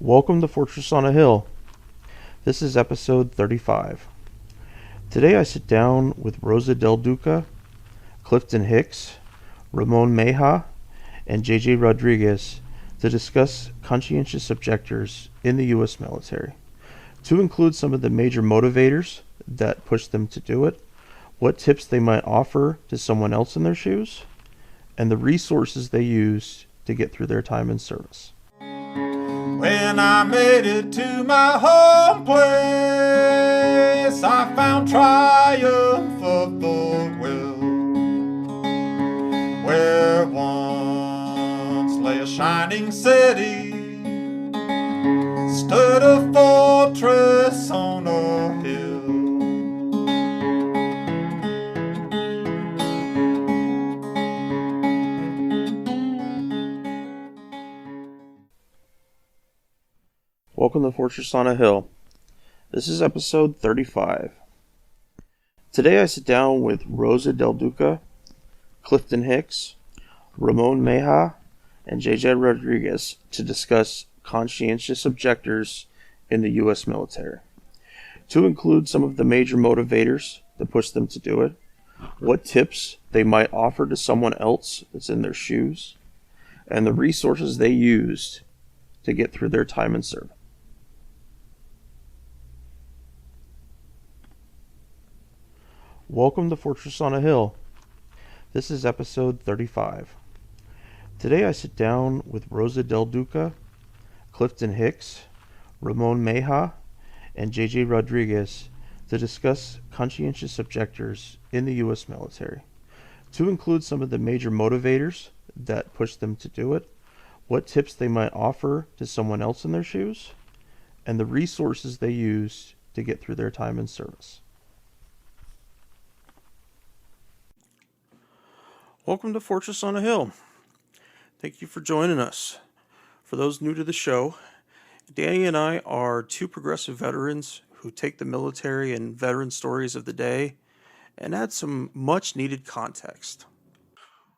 Welcome to Fortress on a Hill. This is episode 35. Today I sit down with Rosa Del Duca, Clifton Hicks, Ramon Meja, and JJ Rodriguez to discuss conscientious objectors in the U.S. military, to include some of the major motivators that push them to do it, what tips they might offer to someone else in their shoes, and the resources they use to get through their time in service. When I made it to my home place, I found triumph of the will. Where once lay a shining city, stood a fortress on a hill. Welcome to Fortress on a Hill. This is episode 35. Today I sit down with Rosa Del Duca, Clifton Hicks, Ramon Meja, and JJ Rodriguez to discuss conscientious objectors in the U.S. military, to include some of the major motivators that push them to do it, what tips they might offer to someone else that's in their shoes, and the resources they used to get through their time in service. Welcome to Fortress on a Hill. This is episode 35. Today I sit down with Rosa Del Duca, Clifton Hicks, Ramon Meja, and JJ Rodriguez to discuss conscientious objectors in the U.S. military, to include some of the major motivators that push them to do it, what tips they might offer to someone else in their shoes, and the resources they use to get through their time in service. Welcome to Fortress on a Hill. Thank you for joining us. For those new to the show, Danny and I are two progressive veterans who take the military and veteran stories of the day and add some much needed context.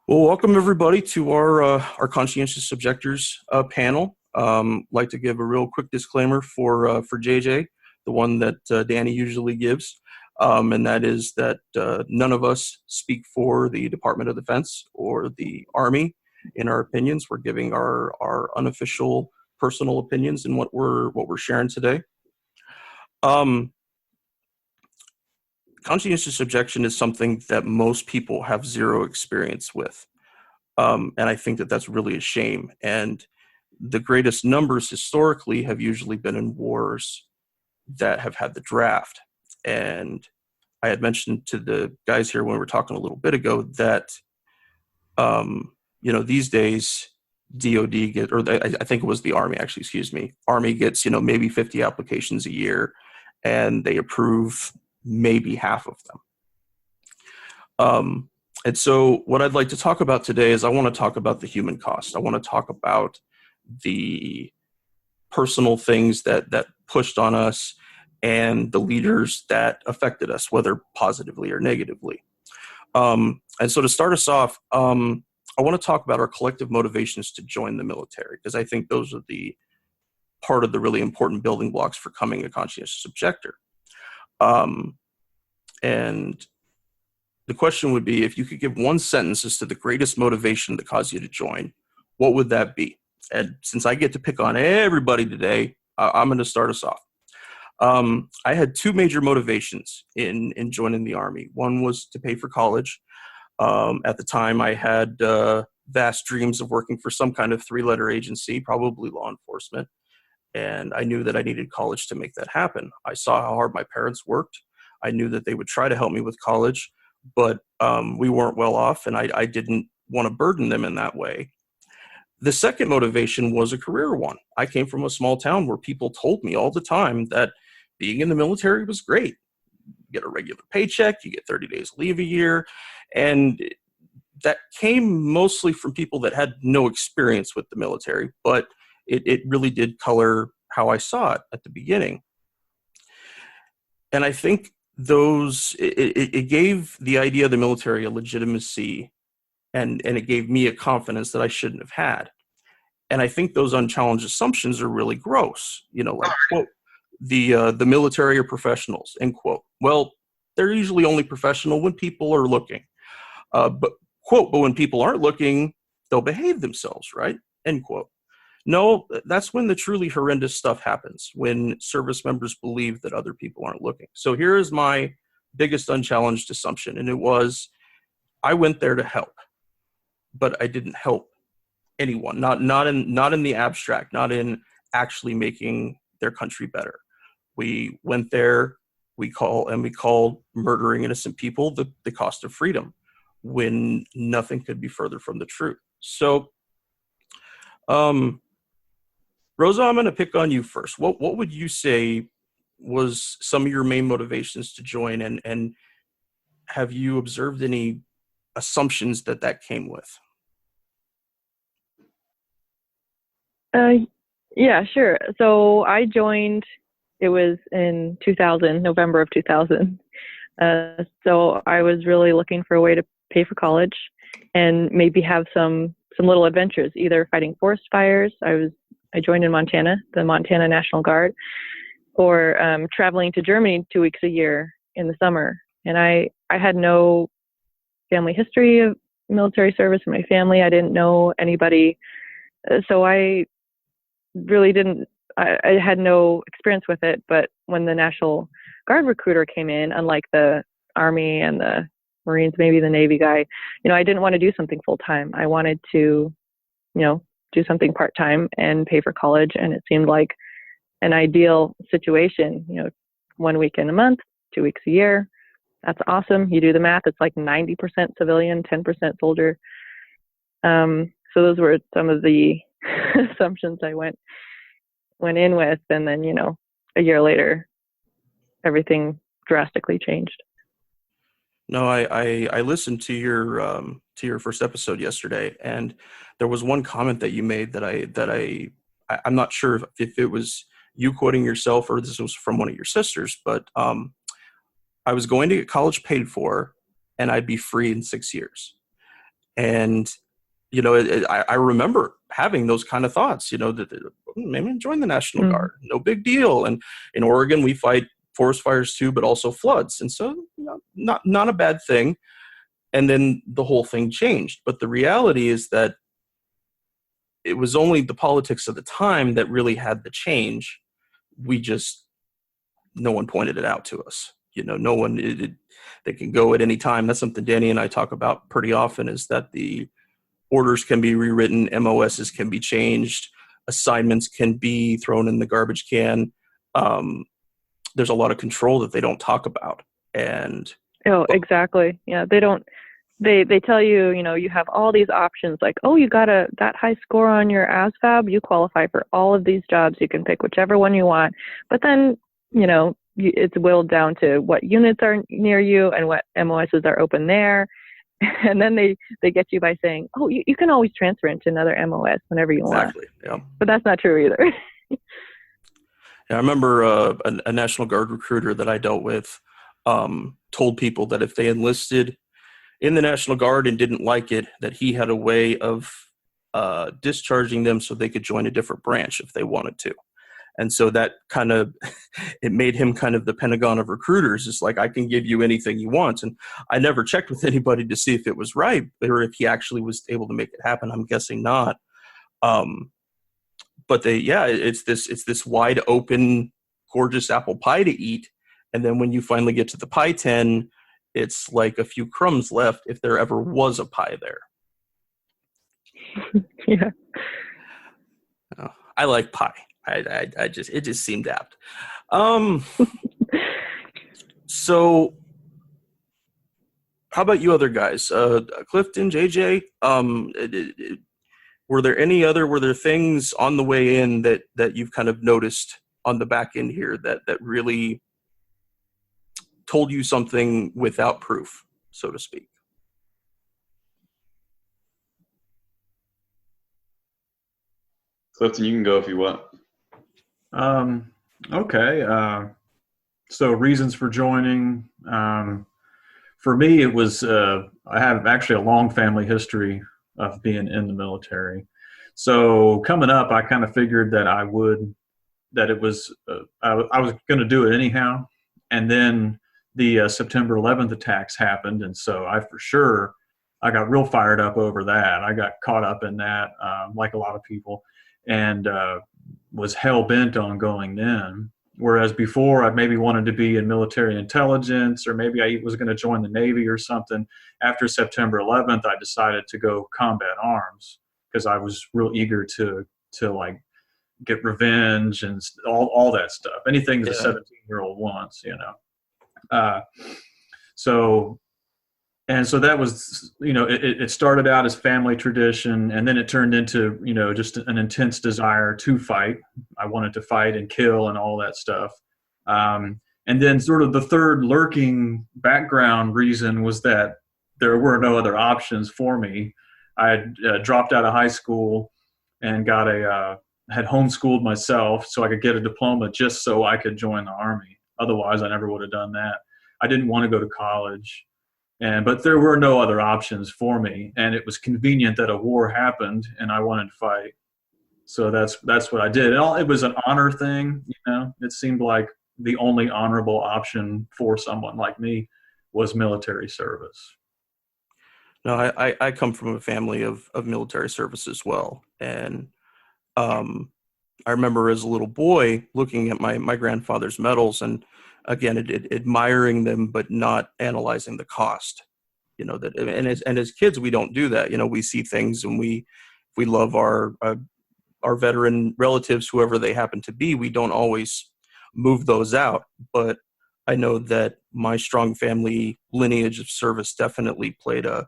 Well, welcome everybody to our conscientious objectors panel. Like to give a real quick disclaimer for JJ, the one that Danny usually gives. And that is that none of us speak for the Department of Defense or the Army in our opinions. We're giving our unofficial personal opinions in what we're sharing today. Conscientious objection is something that most people have zero experience with. And I think that that's really a shame. And the greatest numbers historically have usually been in wars that have had the draft. And I had mentioned to the guys here when we were talking a little bit ago that, these days DOD I think it was the Army, actually, excuse me. Army gets, maybe 50 applications a year, and they approve maybe half of them. And so what I'd like to talk about today is I want to talk about the human cost. I want to talk about the personal things that pushed on us and the leaders that affected us, whether positively or negatively. And so to start us off, I want to talk about our collective motivations to join the military, because I think those are the part of the really important building blocks for becoming a conscientious objector. And the question would be, if you could give one sentence as to the greatest motivation that caused you to join, what would that be? And since I get to pick on everybody today, I'm going to start us off. I had two major motivations in joining the Army. One was to pay for college. At the time, I had vast dreams of working for some kind of three-letter agency, probably law enforcement, and I knew that I needed college to make that happen. I saw how hard my parents worked. I knew that they would try to help me with college, but we weren't well off, and I didn't want to burden them in that way. The second motivation was a career one. I came from a small town where people told me all the time that being in the military was great. You get a regular paycheck, you get 30 days leave a year, and that came mostly from people that had no experience with the military, but it really did color how I saw it at the beginning. And I think it gave the idea of the military a legitimacy, and it gave me a confidence that I shouldn't have had. And I think those unchallenged assumptions are really gross. Like, quote, the military are professionals, end quote. Well, they're usually only professional when people are looking. But when people aren't looking, they'll behave themselves, right? End quote. No, that's when the truly horrendous stuff happens, when service members believe that other people aren't looking. So here is my biggest unchallenged assumption, and it was, I went there to help, but I didn't help anyone, not in the abstract, not in actually making their country better. We went there, we called murdering innocent people the cost of freedom, when nothing could be further from the truth. So, Rosa, I'm going to pick on you first. What would you say was some of your main motivations to join, and have you observed any assumptions that came with? Yeah, sure. So I joined, it was in 2000, November of 2000. So I was really looking for a way to pay for college and maybe have some little adventures, either fighting forest fires. I joined in Montana, the Montana National Guard, or traveling to Germany 2 weeks a year in the summer. And I had no family history of military service in my family. I didn't know anybody. So I really didn't, I had no experience with it. But when the National Guard recruiter came in, unlike the Army and the Marines, maybe the Navy guy, I didn't want to do something full time. I wanted to, do something part time and pay for college. And it seemed like an ideal situation, 1 weekend a month, 2 weeks a year. That's awesome. You do the math. It's like 90% civilian, 10% soldier. So those were some of the assumptions I went in with, and then a year later everything drastically changed. No, I listened to your first episode yesterday, and there was one comment that you made that I'm not sure if it was you quoting yourself or this was from one of your sisters, but I was going to get college paid for and I'd be free in 6 years. And I remember having those kind of thoughts, that maybe join the National Guard, no big deal. And in Oregon, we fight forest fires too, but also floods. And so not a bad thing. And then the whole thing changed. But the reality is that it was only the politics of the time that really had the change. No one pointed it out to us. No one, they can go at any time. That's something Danny and I talk about pretty often, is that the orders can be rewritten, MOSs can be changed, assignments can be thrown in the garbage can. There's a lot of control that they don't talk about. Exactly. Yeah, they don't. They tell you, you have all these options, like, oh, you got that high score on your ASVAB, you qualify for all of these jobs, you can pick whichever one you want. But then, it's whittled down to what units are near you and what MOSs are open there. And then they get you by saying, oh, you can always transfer into another MOS whenever you want. Exactly, yeah. But that's not true either. I remember a National Guard recruiter that I dealt with told people that if they enlisted in the National Guard and didn't like it, that he had a way of discharging them so they could join a different branch if they wanted to. And so that kind of, it made him kind of the Pentagon of recruiters. It's like, I can give you anything you want. And I never checked with anybody to see if it was right or if he actually was able to make it happen. I'm guessing not. But it's this wide open, gorgeous apple pie to eat. And then when you finally get to the pie tin, it's like a few crumbs left, if there ever was a pie there. Yeah. I like pie. It just seemed apt. So how about you other guys? Clifton, JJ, were there things on the way in that you've kind of noticed on the back end here that really told you something without proof, so to speak? Clifton, you can go if you want. Okay. So reasons for joining. For me, it was, I have actually a long family history of being in the military. So coming up, I kind of figured that I was going to do it anyhow. And then the September 11th attacks happened. And so I got real fired up over that. I got caught up in that, like a lot of people, and was hell bent on going then. Whereas before, I maybe wanted to be in military intelligence, or maybe I was going to join the Navy or something. After September 11th, I decided to go combat arms because I was real eager to like get revenge and all that stuff. Anything that a 17-year-old wants, you know. So that was, it started out as family tradition, and then it turned into, just an intense desire to fight. I wanted to fight and kill and all that stuff. And then sort of the third lurking background reason was that there were no other options for me. I had dropped out of high school and had homeschooled myself so I could get a diploma just so I could join the Army. Otherwise, I never would have done that. I didn't want to go to college. But there were no other options for me, and it was convenient that a war happened, and I wanted to fight. So that's what I did. It was an honor thing, It seemed like the only honorable option for someone like me was military service. No, I come from a family of military service as well, and I remember as a little boy looking at my grandfather's medals and, again, admiring them, but not analyzing the cost. And as kids, we don't do that. We see things, and we love our veteran relatives, whoever they happen to be. We don't always move those out. But I know that my strong family lineage of service definitely played a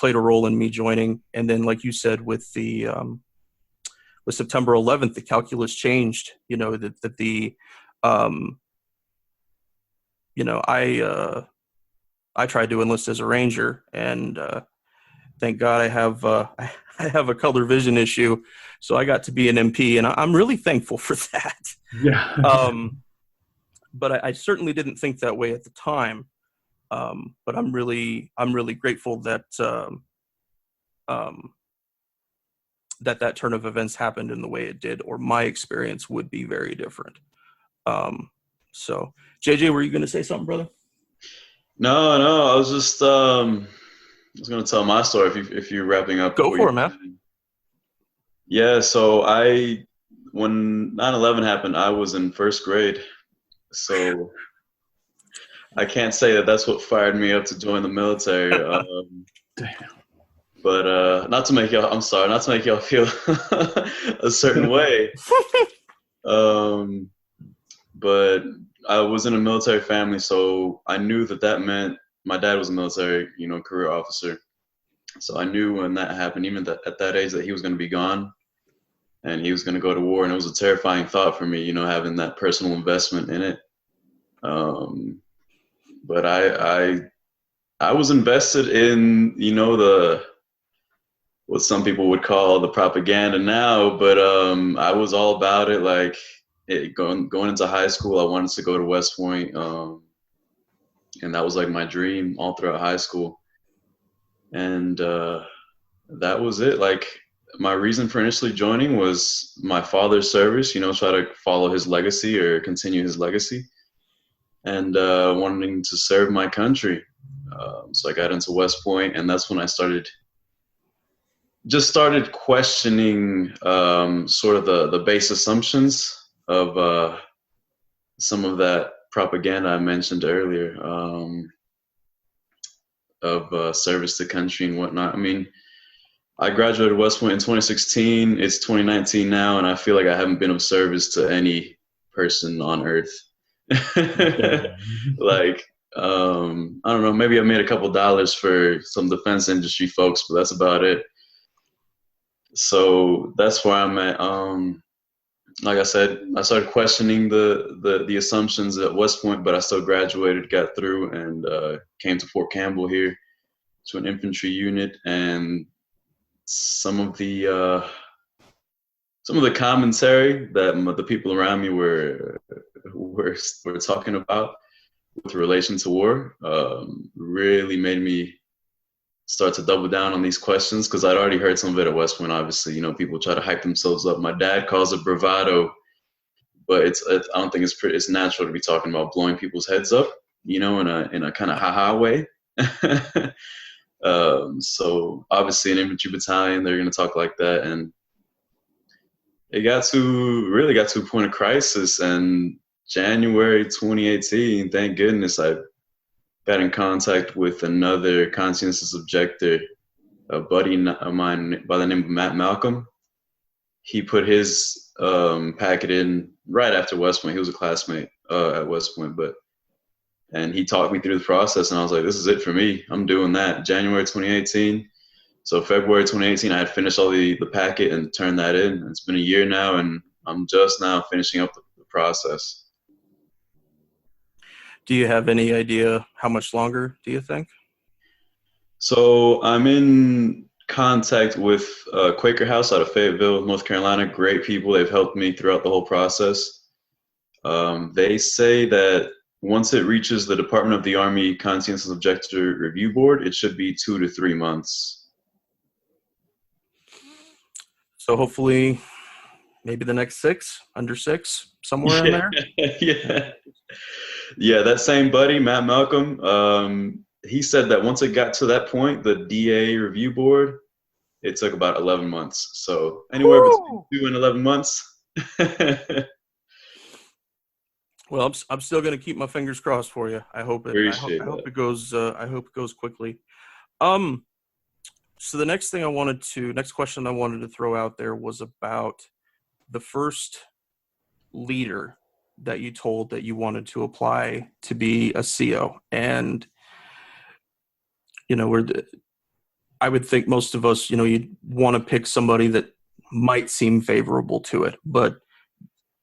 role in me joining. And then, like you said, with September 11th, the calculus changed. I tried to enlist as a Ranger, and thank God I have a color vision issue, so I got to be an MP, and I'm really thankful for that. Yeah. But I certainly didn't think that way at the time. But I'm really grateful that that turn of events happened in the way it did, or my experience would be very different. So, JJ, were you going to say something, brother? No, I was just I was going to tell my story if you're wrapping up. Go for it, man. Yeah, so when 9/11 happened, I was in first grade. So I can't say that that's what fired me up to join the military. Damn. But not to make y'all feel a certain way. But I was in a military family, so I knew that meant my dad was a military, career officer. So I knew when that happened, even at that age, that he was going to be gone and he was going to go to war. And it was a terrifying thought for me, having that personal investment in it. But I was invested in, what some people would call the propaganda now, but I was all about it. Like, going into high school, I wanted to go to West Point, and that was like my dream all throughout high school. And that was it. Like, my reason for initially joining was my father's service, try to follow his legacy or continue his legacy, and wanting to serve my country. So I got into West Point, and that's when I started questioning sort of the base assumptions of some of that propaganda I mentioned earlier, of service to country and whatnot. I mean, I graduated West Point in 2016. It's 2019 now, and I feel like I haven't been of service to any person on earth. Like, I don't know, maybe I made a couple dollars for some defense industry folks, but that's about it. So that's where I'm at. Like I said, I started questioning the assumptions at West Point, but I still graduated, got through, and came to Fort Campbell here to an infantry unit. And some of the commentary that the people around me were talking about with relation to war really made me start to double down on these questions because I'd already heard some of it at West Point. Obviously, you know, people try to hype themselves up. My dad calls it bravado, but I don't think it's natural to be talking about blowing people's heads up, you know, in a kind of ha-ha way. So obviously an infantry battalion, they're going to talk like that. And it really got to a point of crisis. And January 2018, thank goodness, I got in contact with another conscientious objector, a buddy of mine by the name of Matt Malcolm. He put his packet in right after West Point. He was a classmate at West Point, and he talked me through the process, and I was like, this is it for me. I'm doing that. January 2018. So February 2018, I had finished all the packet and turned that in. It's been a year now, and I'm just now finishing up the process. Do you have any idea how much longer, do you think? So I'm in contact with Quaker House out of Fayetteville, North Carolina. Great people. They've helped me throughout the whole process. They say that once it reaches the Department of the Army Conscientious Objector Review Board, it should be 2 to 3 months. So hopefully maybe the next 6, under 6, somewhere in there? Yeah, that same buddy, Matt Malcolm, he said that once it got to that point, the DA review board, it took about 11 months. So anywhere between 2 and 11 months. Well, I'm still going to keep my fingers crossed for you. I hope it goes quickly. So the next question I wanted to throw out there was about the first leader that you told that you wanted to apply to be a CO. And, you know, I would think most of us, you know, you'd want to pick somebody that might seem favorable to it, but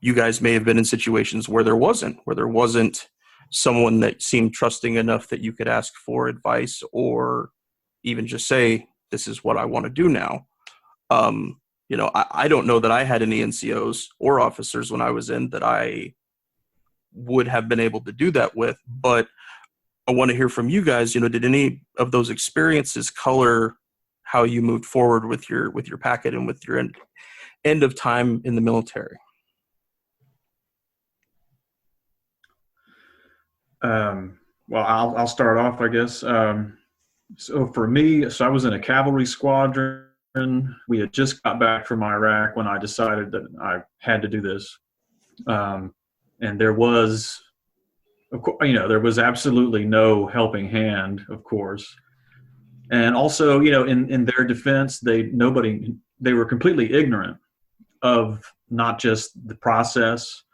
you guys may have been in situations where there wasn't someone that seemed trusting enough that you could ask for advice or even just say, this is what I want to do now. You know, I don't know that I had any NCOs or officers when I was in that I would have been able to do that with, but I want to hear from you guys. You know, did any of those experiences color how you moved forward with your packet and with your end of time in the military? Well, I'll start off, I guess. So for me, I was in a cavalry squadron. We had just got back from Iraq when I decided that I had to do this. And there was, you know, there was absolutely no helping hand, of course. And also, you know, in their defense, they were completely ignorant of not just the process,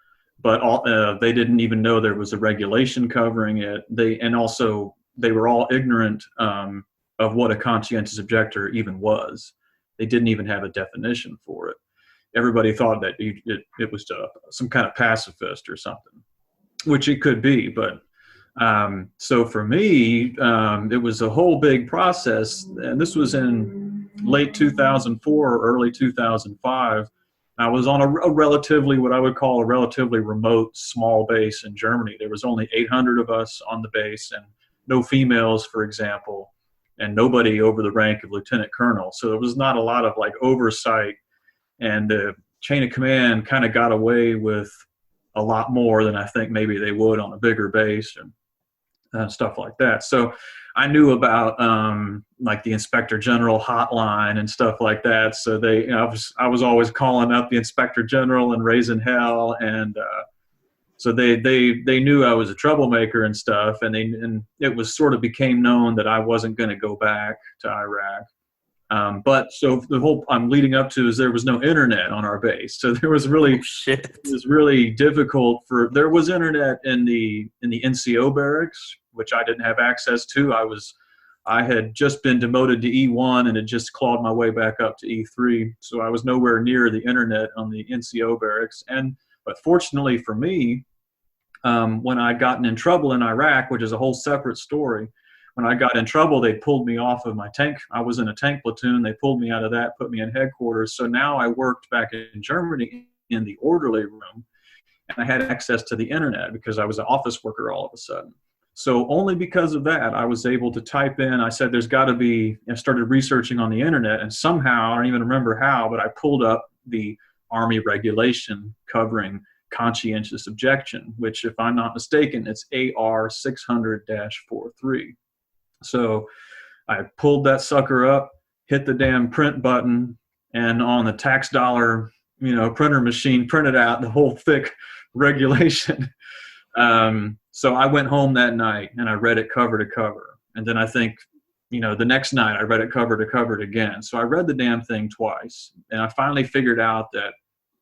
but they didn't even know there was a regulation covering it. They were all ignorant of what a conscientious objector even was. They didn't even have a definition for it. Everybody thought that it was some kind of pacifist or something, which it could be. But so for me, it was a whole big process. And this was in late 2004 or early 2005. I was on a relatively, what I would call a relatively remote, small base in Germany. There was only 800 of us on the base and no females, for example, and nobody over the rank of lieutenant colonel. So there was not a lot of like oversight, and the chain of command kind of got away with a lot more than I think maybe they would on a bigger base and stuff like that. So I knew about like the Inspector General hotline and stuff like that. So I was always calling up the Inspector General and raising hell, and so they knew I was a troublemaker and stuff, and it was sort of became known that I wasn't going to go back to Iraq. But so the whole I'm leading up to is there was no internet on our base, so there was really it was really difficult there was internet in the NCO barracks, which I didn't have access to. I had just been demoted to E1 and had just clawed my way back up to E3, so I was nowhere near the internet on the NCO barracks. But fortunately for me, when I'd gotten in trouble in Iraq, which is a whole separate story, when I got in trouble, they pulled me off of my tank. I was in a tank platoon. They pulled me out of that, put me in headquarters. So now I worked back in Germany in the orderly room, and I had access to the internet because I was an office worker all of a sudden. So only because of that, I was able to type in, I said, there's got to be, I started researching on the internet, and somehow, I don't even remember how, but I pulled up the Army regulation covering conscientious objection, which, if I'm not mistaken, it's AR 600-43. So I pulled that sucker up, hit the damn print button, and on the tax dollar, printer machine, printed out the whole thick regulation. So I went home that night and I read it cover to cover. And then I think, the next night I read it cover to cover again. So I read the damn thing twice, and I finally figured out that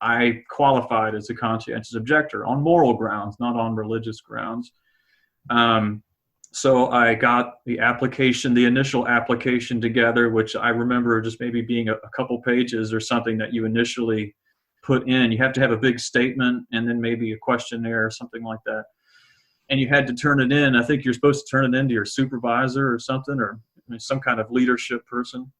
I qualified as a conscientious objector on moral grounds, not on religious grounds. So I got the initial application together, which I remember just maybe being a couple pages or something that you initially put in. You have to have a big statement and then maybe a questionnaire or something like that. And you had to turn it in. I think you're supposed to turn it in to your supervisor or something, or some kind of leadership person.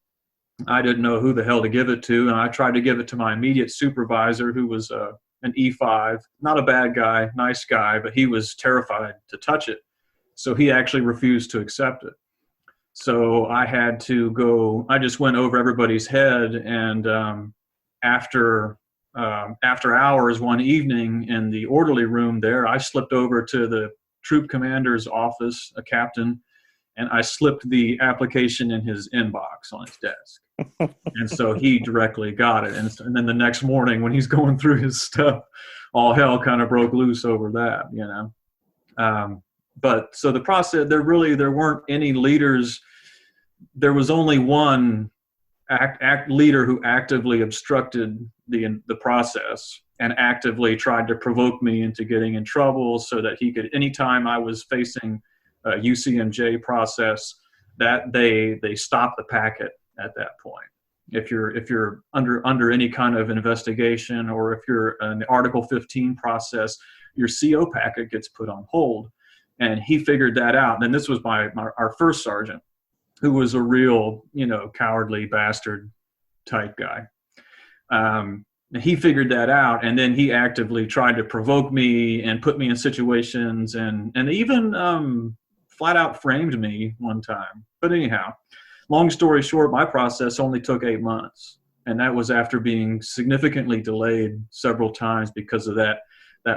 I didn't know who the hell to give it to, and I tried to give it to my immediate supervisor, who was an E5, not a bad guy, nice guy, but he was terrified to touch it. So he actually refused to accept it. So I had to go, I just went over everybody's head, and after hours one evening in the orderly room there, I slipped over to the troop commander's office, a captain, and I slipped the application in his inbox on his desk. And so he directly got it. And then the next morning when he's going through his stuff, all hell kind of broke loose over that, But so the process, there weren't any leaders. There was only one leader who actively obstructed the process and actively tried to provoke me into getting in trouble, so that he could, anytime I was facing a UCMJ process, that they stop the packet at that point. If you're under any kind of investigation, or if you're an Article 15 process, your CO packet gets put on hold. And he figured that out. And this was our first sergeant, who was a real, cowardly bastard type guy. He figured that out, and then he actively tried to provoke me and put me in situations, and even flat out framed me one time. But anyhow, long story short, my process only took 8 months, and that was after being significantly delayed several times because of that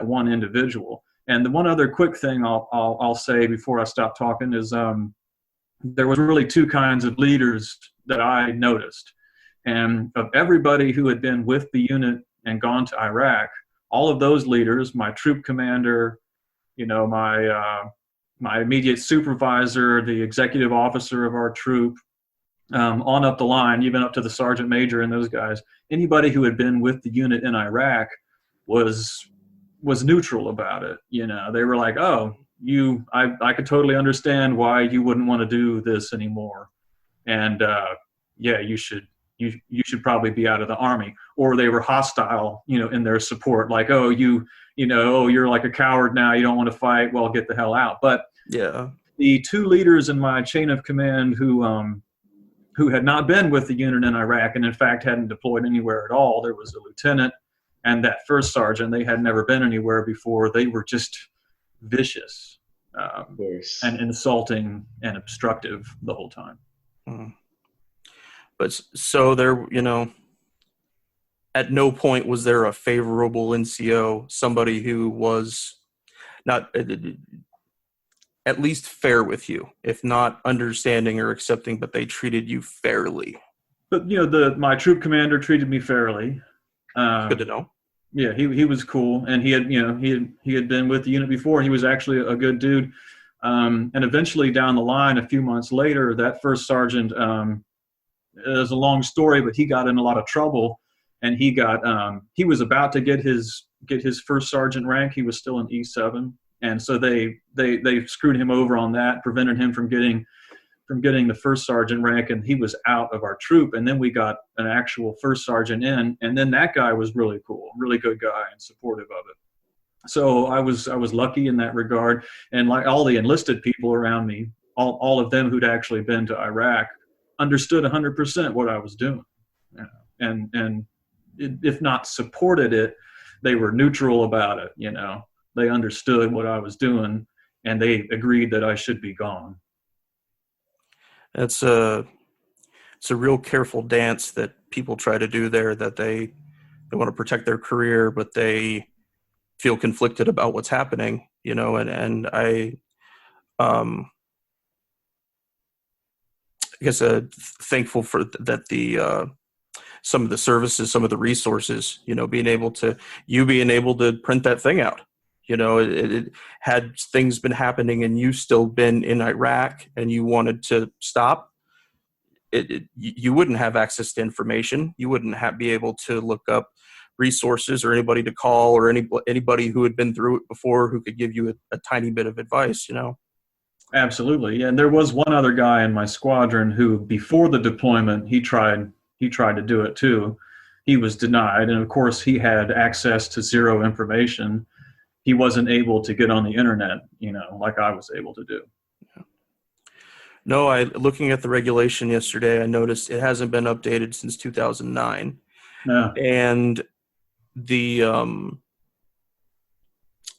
one individual. And the one other quick thing I'll say before I stop talking is there was really two kinds of leaders that I noticed. And of everybody who had been with the unit and gone to Iraq, all of those leaders, my troop commander, my immediate supervisor, the executive officer of our troop, on up the line, even up to the sergeant major and those guys, anybody who had been with the unit in Iraq was neutral about it. They were like, oh, I could totally understand why you wouldn't want to do this anymore. And you should probably be out of the Army. Or they were hostile, in their support, like, oh, you're like a coward now, you don't want to fight, well, get the hell out. But yeah, the two leaders in my chain of command who had not been with the unit in Iraq, and in fact hadn't deployed anywhere at all, there was a lieutenant and that first sergeant. They had never been anywhere before. They were just vicious and insulting and obstructive the whole time. Mm. But so there, at no point was there a favorable NCO, somebody who was not at least fair with you, if not understanding or accepting, but they treated you fairly. But my troop commander treated me fairly. Good to know. Yeah, he was cool, and he had been with the unit before. He was actually a good dude. And eventually, down the line, a few months later, that first sergeant. It was a long story, but he got in a lot of trouble, and he was about to get his first sergeant rank. He was still an E7, and so they screwed him over on that, prevented him from getting the first sergeant rank, and he was out of our troop. And then we got an actual first sergeant in, and then that guy was really cool, really good guy, and supportive of it. So I was lucky in that regard, and like all the enlisted people around me, all of them who'd actually been to Iraq, understood 100% what I was doing, and if not supported it, they were neutral about it. They understood what I was doing, and they agreed that I should be gone. It's a real careful dance that people try to do there, that they want to protect their career, but they feel conflicted about what's happening, and I guess thankful for that, some of the services, some of the resources, being able to print that thing out. It had things been happening and you still been in Iraq and you wanted to stop, you wouldn't have access to information. You wouldn't be able to look up resources or anybody to call, or anybody who had been through it before who could give you a tiny bit of advice, Absolutely. Yeah, and there was one other guy in my squadron who, before the deployment, he tried to do it too. He was denied, and of course he had access to zero information. He wasn't able to get on the internet, like I was able to do. No, looking at the regulation yesterday, I noticed it hasn't been updated since 2009. Yeah. And the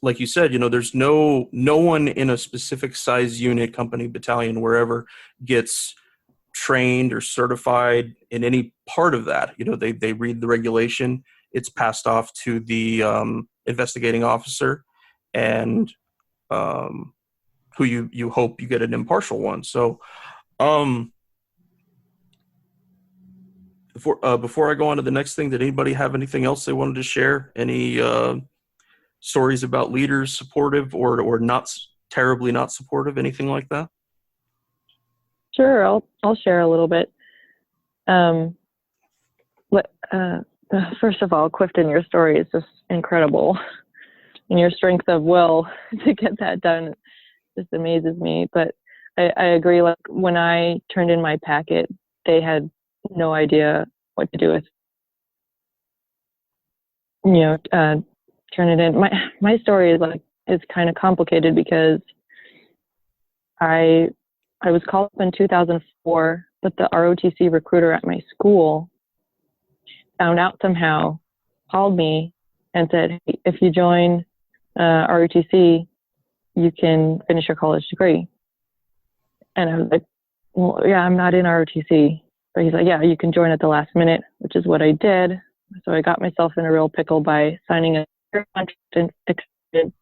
like you said, there's no one in a specific size unit, company, battalion, wherever, gets trained or certified in any part of that. They read the regulation, it's passed off to the investigating officer, and who you hope you get an impartial one. So before I go on to the next thing, did anybody have anything else they wanted to share? Any stories about leaders supportive or not terribly not supportive, anything like that? Sure, I'll share a little bit. First of all, Clifton, your story is just incredible, and your strength of will to get that done just amazes me. But I agree. Like, when I turned in my packet, they had no idea what to do with, turn it in. My story is kind of complicated because I was called up in 2004, but the ROTC recruiter at my school found out somehow, called me and said, hey, if you join ROTC, you can finish your college degree. And I was like, well, yeah, I'm not in ROTC. But he's like, yeah, you can join at the last minute, which is what I did. So I got myself in a real pickle by signing a contract and extended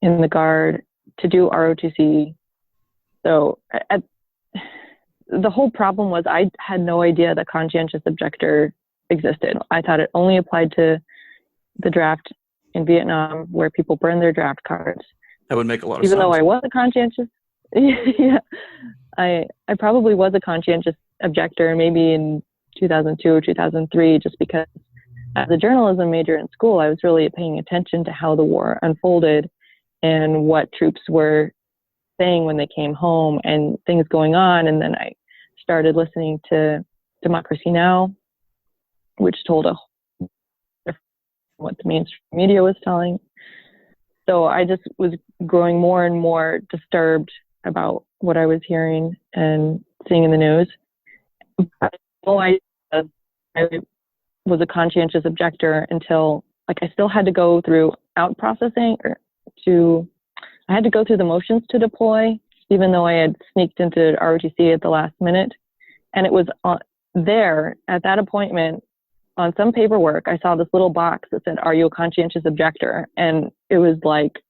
in the Guard to do ROTC. So the whole problem was I had no idea that conscientious objector existed. I thought it only applied to the draft in Vietnam, where people burn their draft cards. That would make a lot of sense. Even though I was a conscientious, yeah, I probably was a conscientious objector maybe in 2002 or 2003, just because as a journalism major in school, I was really paying attention to how the war unfolded and what troops were saying when they came home and things going on. And then I started listening to Democracy Now!, which told what the mainstream media was telling. So I just was growing more and more disturbed about what I was hearing and seeing in the news. But I was a conscientious objector until, I still had to go through out processing I had to go through the motions to deploy, even though I had sneaked into ROTC at the last minute. And it was there at that appointment, on some paperwork, I saw this little box that said, are you a conscientious objector? And it was like,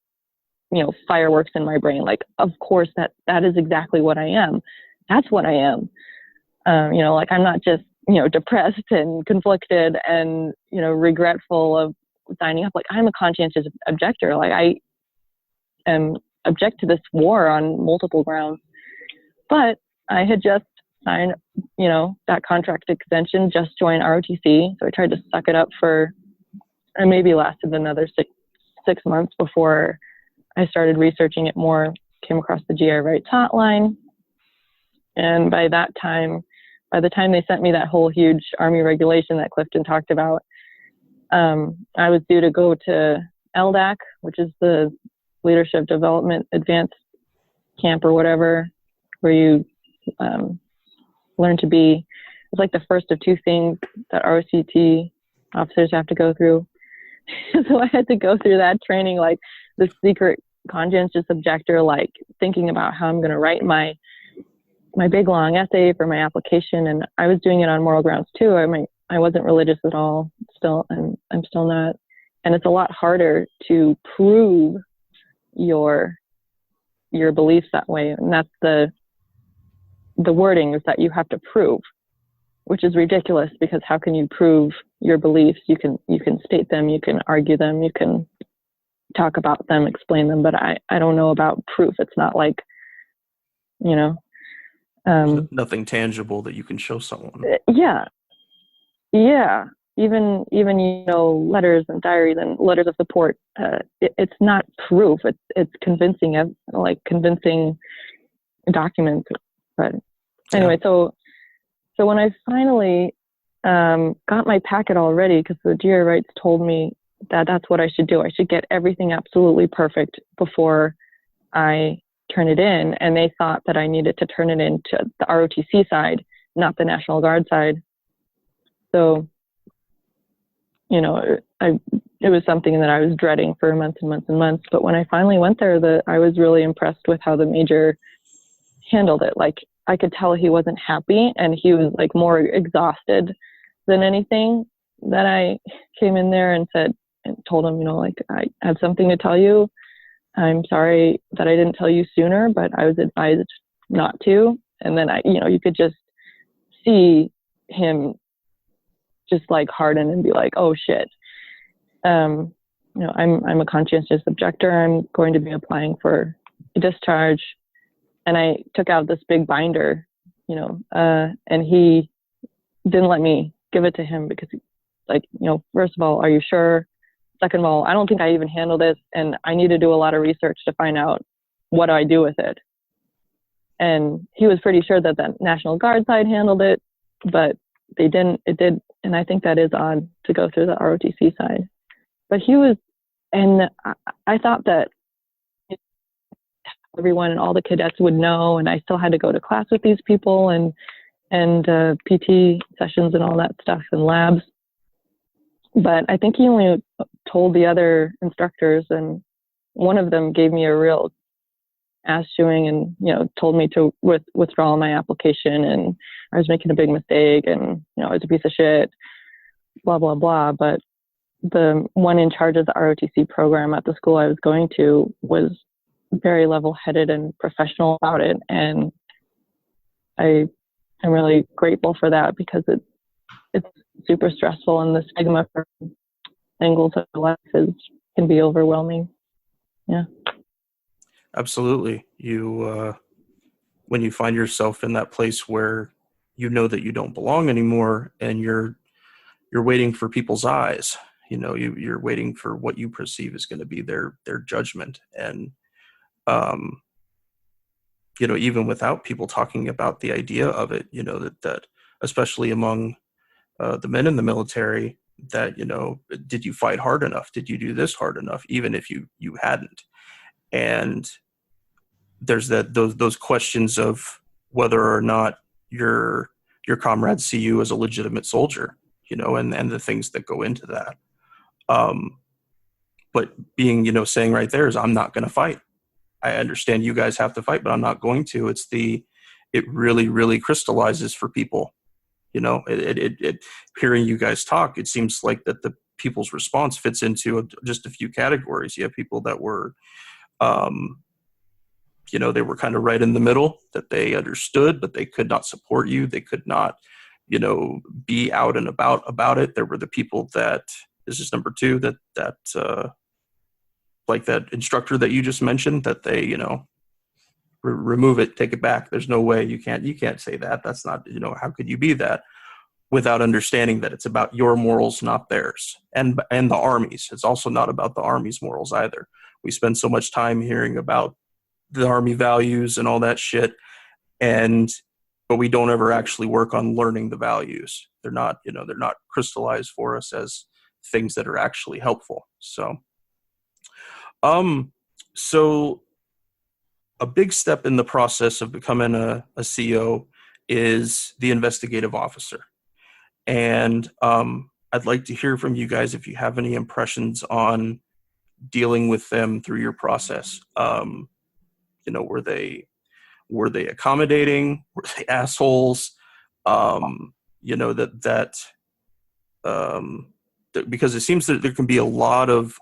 fireworks in my brain. Like, of course, that is exactly what I am. That's what I am. I'm not just, depressed and conflicted and, regretful of signing up. Like, I'm a conscientious objector. Like, I am object to this war on multiple grounds. But I had just signed, that contract extension, just joined ROTC. So I tried to suck it up and maybe lasted another six months before I started researching it more, came across the GI Rights Hotline. And by the time they sent me that whole huge Army regulation that Clifton talked about, I was due to go to LDAC, which is the Leadership Development Advanced Camp or whatever, where you learn to be, it's like the first of two things that ROCT officers have to go through. So I had to go through that training, like the secret conscientious objector, like thinking about how I'm going to write my big long essay for my application. And I was doing it on moral grounds too. I wasn't religious at all still, and I'm still not. And it's a lot harder to prove your beliefs that way. And that's the wording, is that you have to prove, which is ridiculous, because how can you prove your beliefs? You can state them, you can argue them, you can talk about them, explain them, but I don't know about proof. It's not like, nothing tangible that you can show someone. Yeah. Even letters and diaries and letters of support. It's not proof. It's convincing documents. But anyway, so when I finally got my packet all ready, because the GRE rights told me that that's what I should do. I should get everything absolutely perfect before I turn it in. And they thought that I needed to turn it into the ROTC side, not the National Guard side. So, it was something that I was dreading for months and months and months. But when I finally went there, I was really impressed with how the major handled it. Like, I could tell he wasn't happy, and he was like more exhausted than anything. That I came in there and told him, I have something to tell you. I'm sorry that I didn't tell you sooner, but I was advised not to. And then you could just see him just like harden and be like, oh shit. I'm a conscientious objector. I'm going to be applying for a discharge. And I took out this big binder, and he didn't let me give it to him because first of all, are you sure? Second of all, I don't think I even handle this, and I need to do a lot of research to find out what do I do with it. And he was pretty sure that the National Guard side handled it, but they didn't. It did, and I think that is odd to go through the ROTC side. But and I thought that everyone and all the cadets would know, and I still had to go to class with these people and PT sessions and all that stuff and labs. But I think he only told the other instructors, and one of them gave me a real ass chewing and, told me to withdraw my application, and I was making a big mistake, and, I was a piece of shit, blah, blah, blah. But the one in charge of the ROTC program at the school I was going to was very level-headed and professional about it. And I am really grateful for that, because it's super stressful, and the stigma for angles of life can be overwhelming. Yeah. Absolutely. You, when you find yourself in that place where you know that you don't belong anymore, and you're waiting for people's eyes, you're waiting for what you perceive is going to be their judgment. And, even without people talking about the idea of it, that especially among the men in the military, that, did you fight hard enough? Did you do this hard enough? Even if you hadn't. And there's those questions of whether or not your comrades see you as a legitimate soldier, and the things that go into that. But being, saying right there is, I'm not going to fight. I understand you guys have to fight, but I'm not going to. It really, really crystallizes for people. Hearing you guys talk, it seems like that the people's response fits into just a few categories. You have people that were, they were kind of right in the middle, that they understood, but they could not support you. They could not, be out and about it. There were the people that, this is number two, that like that instructor that you just mentioned, that they, remove it, take it back. There's no way you can't say that. That's not, how could you be that, without understanding that it's about your morals, not theirs. And the Army's. It's also not about the Army's morals either. We spend so much time hearing about the Army values and all that shit, but we don't ever actually work on learning the values. They're not crystallized for us as things that are actually helpful. So a big step in the process of becoming a CO is the investigative officer. And I'd like to hear from you guys if you have any impressions on dealing with them through your process? Were they accommodating? Were they assholes? Because it seems that there can be a lot of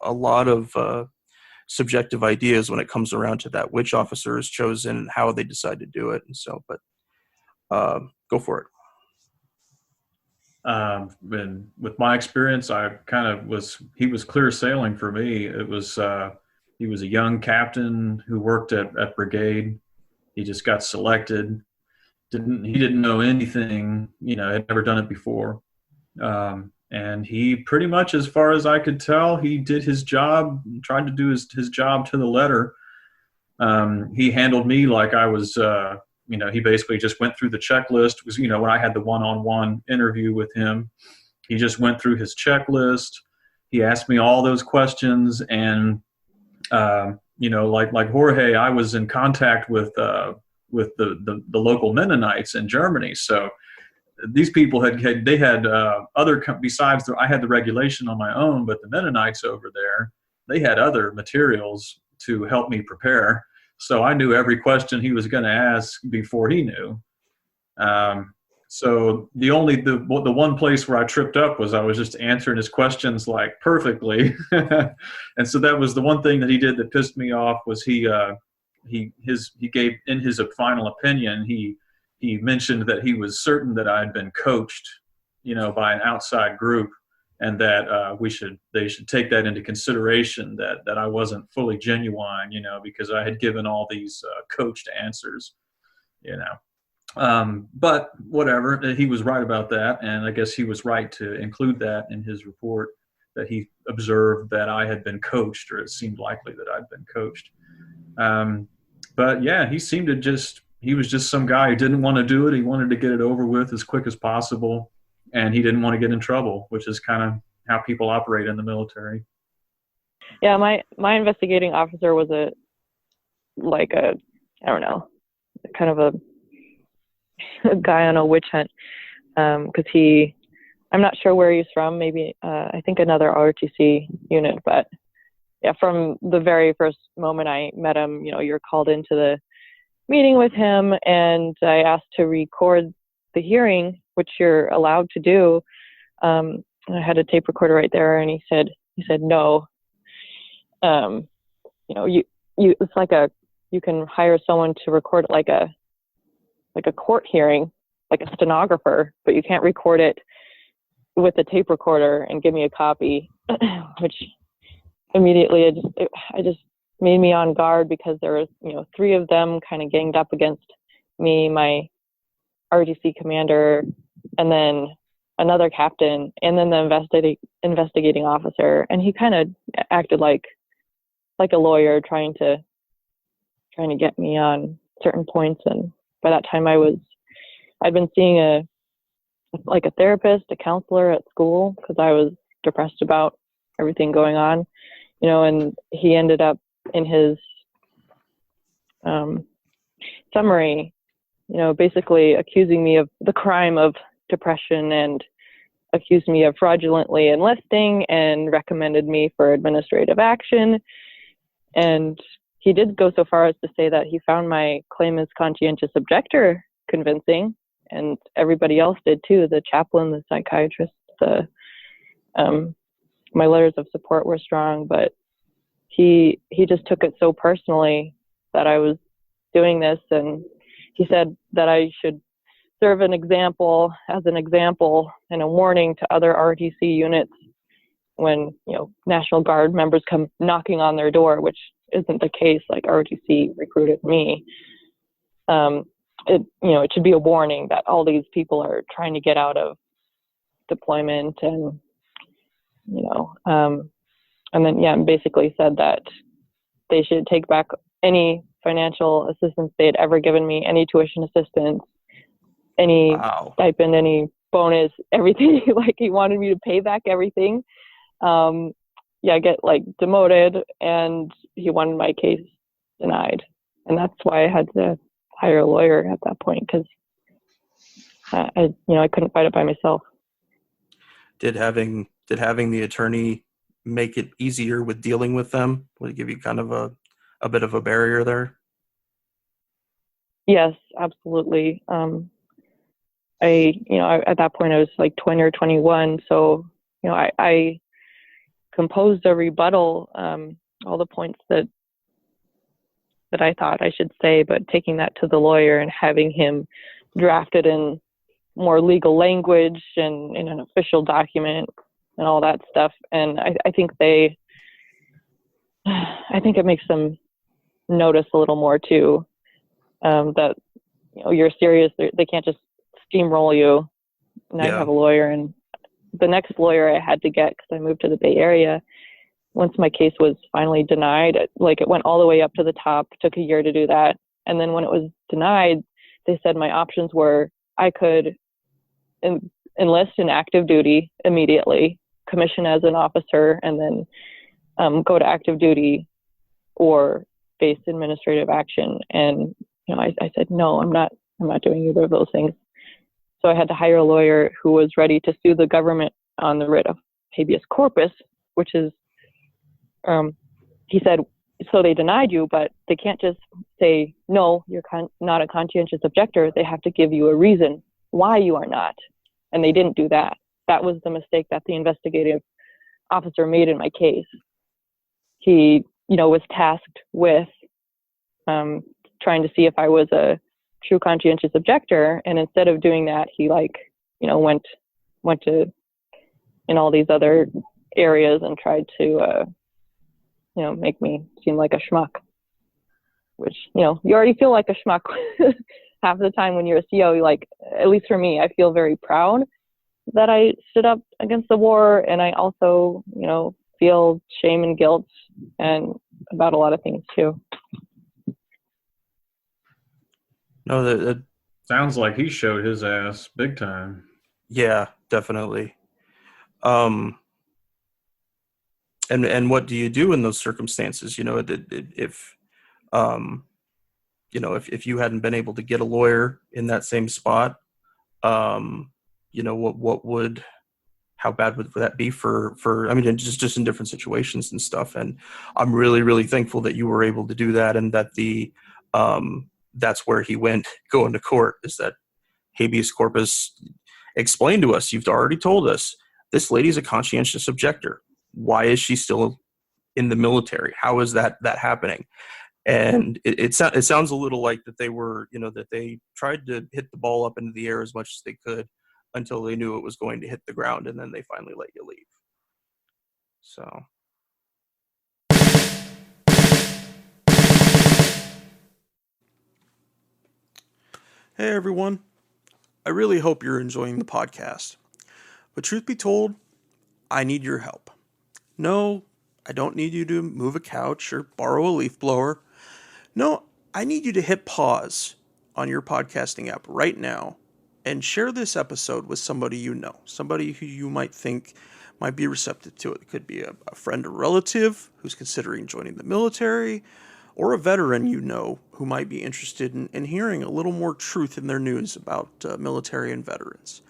subjective ideas when it comes around to that, which officer is chosen and how they decide to do it. And so, but go for it. And with my experience, he was clear sailing for me. He was a young captain who worked at brigade. He just got selected. He didn't know anything, had never done it before. And he pretty much, as far as I could tell, he did his job, tried to do his job to the letter. He handled me like I was, he basically just went through the checklist. It was, when I had the one-on-one interview with him, he just went through his checklist. He asked me all those questions. And, like Jorge, I was in contact with the local Mennonites in Germany. So these people had other, besides I had the regulation on my own, but the Mennonites over there, they had other materials to help me prepare. So I knew every question he was going to ask before he knew. So the one place where I tripped up was I was just answering his questions like perfectly. And so that was the one thing that he did that pissed me off was he gave, in his final opinion, he mentioned that he was certain that I had been coached, by an outside group, and that they should take that into consideration, that I wasn't fully genuine, because I had given all these coached answers, But whatever, he was right about that, and I guess he was right to include that in his report, that he observed that I had been coached, or it seemed likely that I'd been coached. But yeah, he was just some guy who didn't want to do it. He wanted to get it over with as quick as possible, and he didn't want to get in trouble, which is kind of how people operate in the military. Yeah, my investigating officer was I don't know, kind of a guy on a witch hunt, because I'm not sure where he's from, maybe I think another ROTC unit, but yeah, from the very first moment I met him, you're called into the meeting with him, and I asked to record the hearing, which you're allowed to do. I had a tape recorder right there, and he said no. It's like you can hire someone to record it like a court hearing, like a stenographer, but you can't record it with a tape recorder and give me a copy, which immediately it just made me on guard, because there was, three of them kind of ganged up against me, my RGC commander, and then another captain, and then the investigating officer. And he kind of acted like a lawyer, trying to get me on certain points. And by that time I'd been seeing a therapist, a counselor at school, because I was depressed about everything going on, and he ended up in his summary, basically accusing me of the crime of depression, and accused me of fraudulently enlisting, and recommended me for administrative action. And he did go so far as to say that he found my claim as conscientious objector convincing, and everybody else did too, the chaplain, the psychiatrist, my letters of support were strong, but he just took it so personally that I was doing this, and he said that I should serve as an example and a warning to other RTC units when, National Guard members come knocking on their door, which isn't the case. Like, RTC recruited me. It should be a warning that all these people are trying to get out of deployment, and and then basically said that they should take back any financial assistance they had ever given me, any tuition assistance, any stipend, any bonus, everything. Like, he wanted me to pay back everything. Get demoted, and he wanted my case denied. And that's why I had to hire a lawyer at that point, because I couldn't fight it by myself. Did having the attorney make it easier with dealing with them? Would it give you kind of a bit of a barrier there? Yes, absolutely. At that point I was like 20 or 21. So, I composed a rebuttal, all the points that I thought I should say, but taking that to the lawyer and having him draft it in more legal language and in an official document and all that stuff. And I think it makes them notice a little more too, that, you're serious. They can't just steamroll you. And I have a lawyer, and the next lawyer I had to get, because I moved to the Bay Area, once my case was finally denied, it went all the way up to the top, took a year to do that. And then when it was denied, they said my options were I could enlist in active duty immediately, commission as an officer, and then go to active duty, or face administrative action. And I said, no, I'm not doing either of those things. So I had to hire a lawyer who was ready to sue the government on the writ of habeas corpus, which is, he said, so they denied you, but they can't just say, no, you're not a conscientious objector. They have to give you a reason why you are not. And they didn't do that. That was the mistake that the investigative officer made in my case. He, was tasked with trying to see if I was a true conscientious objector, and instead of doing that, he went to in all these other areas and tried to make me seem like a schmuck, which you already feel like a schmuck half the time when you're a CO. At least for me, I feel very proud that I stood up against the war, and I also feel shame and guilt and about a lot of things too. No, that Sounds like he showed his ass big time. yeah, definitely. And what do you do in those circumstances? If if you hadn't been able to get a lawyer in that same spot, how bad would that be for just in different situations and stuff. And I'm really, really thankful that you were able to do that, and that that's where he went going to court, is that habeas corpus. Explain to us, you've already told us, this lady's a conscientious objector. Why is she still in the military? How is that happening? And it sounds a little like that they were, that they tried to hit the ball up into the air as much as they could until they knew it was going to hit the ground, and then they finally let you leave. So. Hey everyone. I really hope you're enjoying the podcast. But truth be told, I need your help. No, I don't need you to move a couch or borrow a leaf blower. No, I need you to hit pause on your podcasting app right now and share this episode with somebody you know, somebody who you might think might be receptive to it. It could be a friend or relative who's considering joining the military, or a veteran you know who might be interested in hearing a little more truth in their news about military and veterans.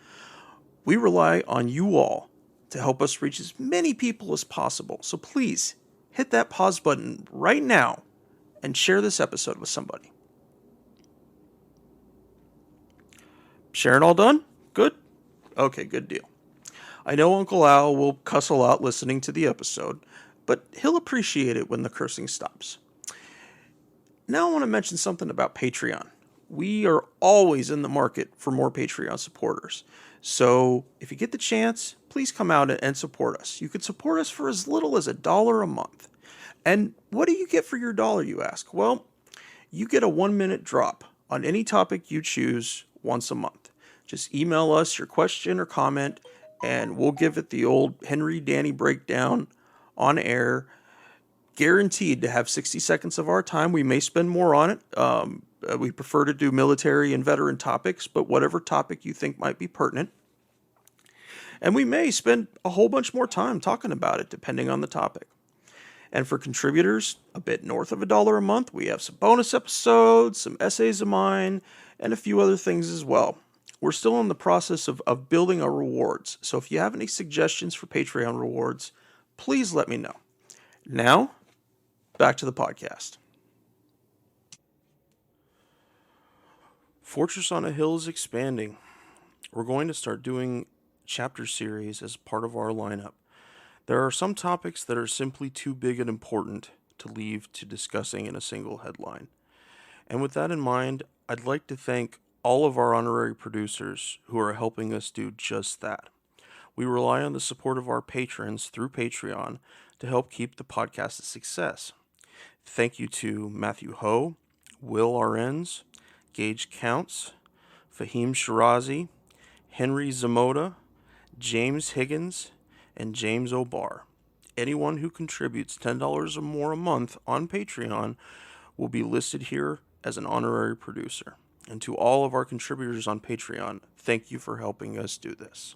We rely on you all to help us reach as many people as possible. So please hit that pause button right now and share this episode with somebody. Sharing all done? Good? Okay, good deal. I know Uncle Al will cuss a lot listening to the episode, but he'll appreciate it when the cursing stops. Now I want to mention something about Patreon. We are always in the market for more Patreon supporters. So if you get the chance, please come out and support us. You can support us for as little as $1 a month. And what do you get for your $1, you ask? Well, you get a 1-minute drop on any topic you choose once a month. Just email us your question or comment, and we'll give it the old Henry Danny breakdown on air. Guaranteed to have 60 seconds of our time. We may spend more on it. We prefer to do military and veteran topics, but whatever topic you think might be pertinent. And we may spend a whole bunch more time talking about it, depending on the topic. And for contributors, a bit north of $1 a month, we have some bonus episodes, some essays of mine, and a few other things as well. We're still in the process of building our rewards. So if you have any suggestions for Patreon rewards, please let me know. Now, back to the podcast. Fortress on a Hill is expanding. We're going to start doing chapter series as part of our lineup. There are some topics that are simply too big and important to leave to discussing in a single headline. And with that in mind, I'd like to thank all of our honorary producers who are helping us do just that. We rely on the support of our patrons through Patreon to help keep the podcast a success. Thank you to Matthew Ho, Will Arens, Gage Counts, Fahim Shirazi, Henry Zamoda, James Higgins, and James O'Barr. Anyone who contributes $10 or more a month on Patreon will be listed here as an honorary producer. And to all of our contributors on Patreon, thank you for helping us do this.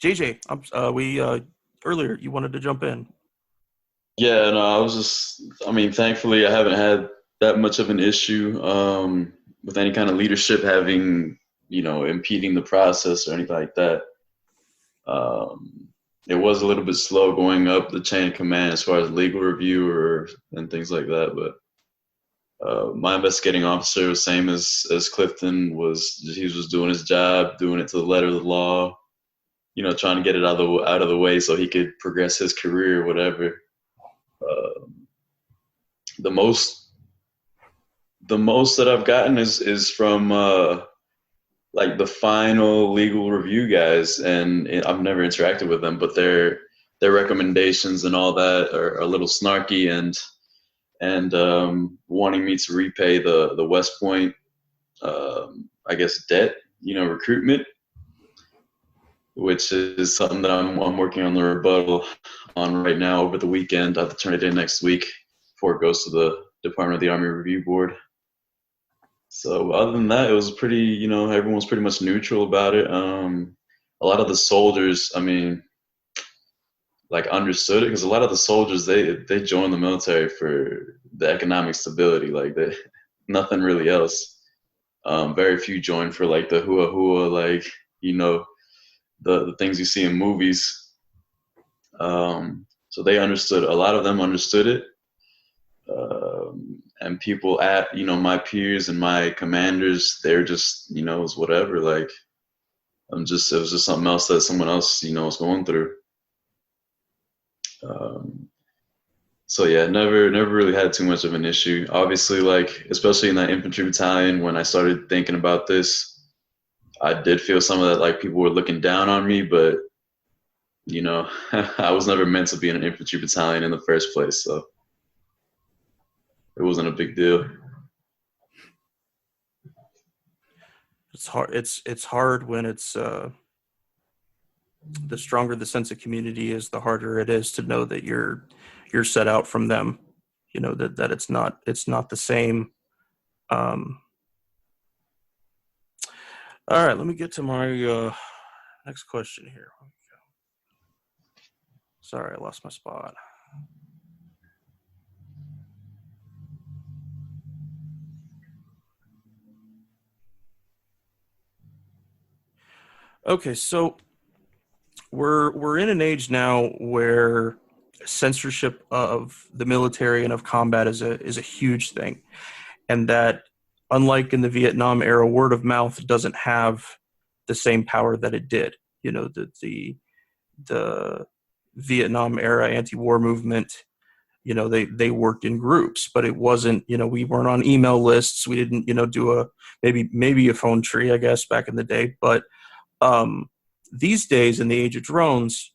JJ, earlier you wanted to jump in. Yeah, no, thankfully I haven't had that much of an issue with any kind of leadership having, impeding the process or anything like that. It was a little bit slow going up the chain of command as far as legal review and things like that, but my investigating officer was same as Clifton he was doing his job, doing it to the letter of the law, trying to get it out of the way so he could progress his career or whatever. The most that I've gotten is from like the final legal review guys, and I've never interacted with them, but their recommendations and all that are a little snarky and wanting me to repay the West Point, I guess, debt, recruitment, which is something that I'm working on the rebuttal on right now over the weekend. I have to turn it in next week before it goes to the Department of the Army Review Board. So other than that, it was pretty, everyone was pretty much neutral about it. A lot of the soldiers, understood it, because a lot of the soldiers, they joined the military for the economic stability, nothing really else. Very few joined for the hua, the things you see in movies. So they understood. A lot of them understood it. And people at, my peers and my commanders, they're just, it was whatever. It was just something else that someone else, was going through. So yeah, never really had too much of an issue. Obviously, especially in that infantry battalion, when I started thinking about this, I did feel some of that, people were looking down on me, but I was never meant to be in an infantry battalion in the first place, so it wasn't a big deal. It's hard. It's hard when it's the stronger the sense of community is, the harder it is to know that you're set out from them. That it's not the same. All right, let me get to my next question here. Sorry, I lost my spot. Okay, so we're in an age now where censorship of the military and of combat is a huge thing, and that unlike in the Vietnam era, word of mouth doesn't have the same power that it did. The Vietnam era anti-war movement, they worked in groups, but it wasn't, we weren't on email lists. We didn't, do maybe a phone tree, I guess, back in the day. But these days, in the age of drones,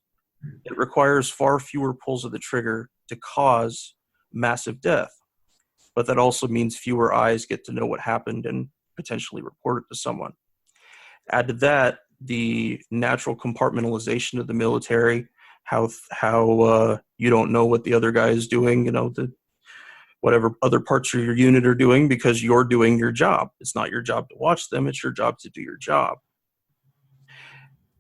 it requires far fewer pulls of the trigger to cause massive death. But that also means fewer eyes get to know what happened and potentially report it to someone. Add to that the natural compartmentalization of the military, how you don't know what the other guy is doing, whatever other parts of your unit are doing, because you're doing your job. It's not your job to watch them. It's your job to do your job.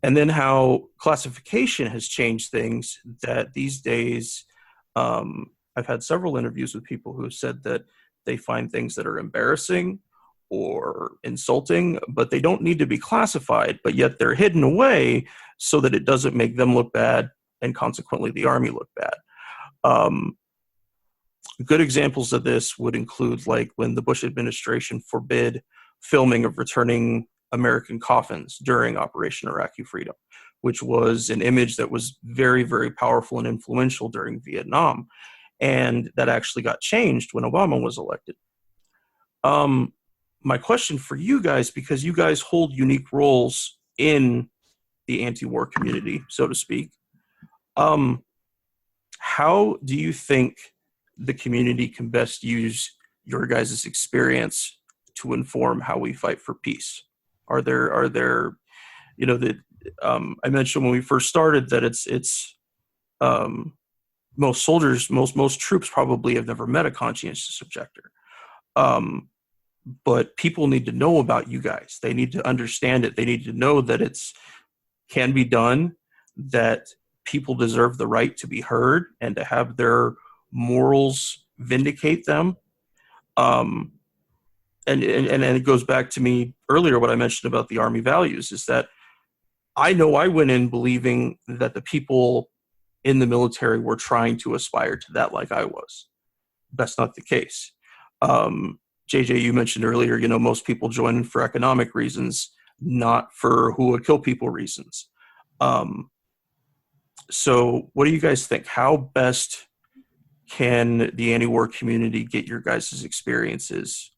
And then how classification has changed things, that these days I've had several interviews with people who have said that they find things that are embarrassing or insulting, but they don't need to be classified, but yet they're hidden away so that it doesn't make them look bad and consequently the Army look bad. Good examples of this would include like when the Bush administration forbid filming of returning American coffins during Operation Iraqi Freedom, which was an image that was very, very powerful and influential during Vietnam. And that actually got changed when Obama was elected. My question for you guys, because you guys hold unique roles in the anti-war community, so to speak, how do you think the community can best use your guys' experience to inform how we fight for peace? Are there, you know, that I mentioned when we first started that it's most soldiers, most troops probably have never met a conscientious objector. But people need to know about you guys. They need to understand it. They need to know that it's can be done, that people deserve the right to be heard and to have their morals vindicate them. And it goes back to me earlier, what I mentioned about the Army values is that I know I went in believing that the people in the military were trying to aspire to that like I was. That's not the case. JJ, you mentioned earlier, you know, most people join in for economic reasons, not for who would kill people reasons. So what do you guys think? How best can the anti-war community get your guys' experiences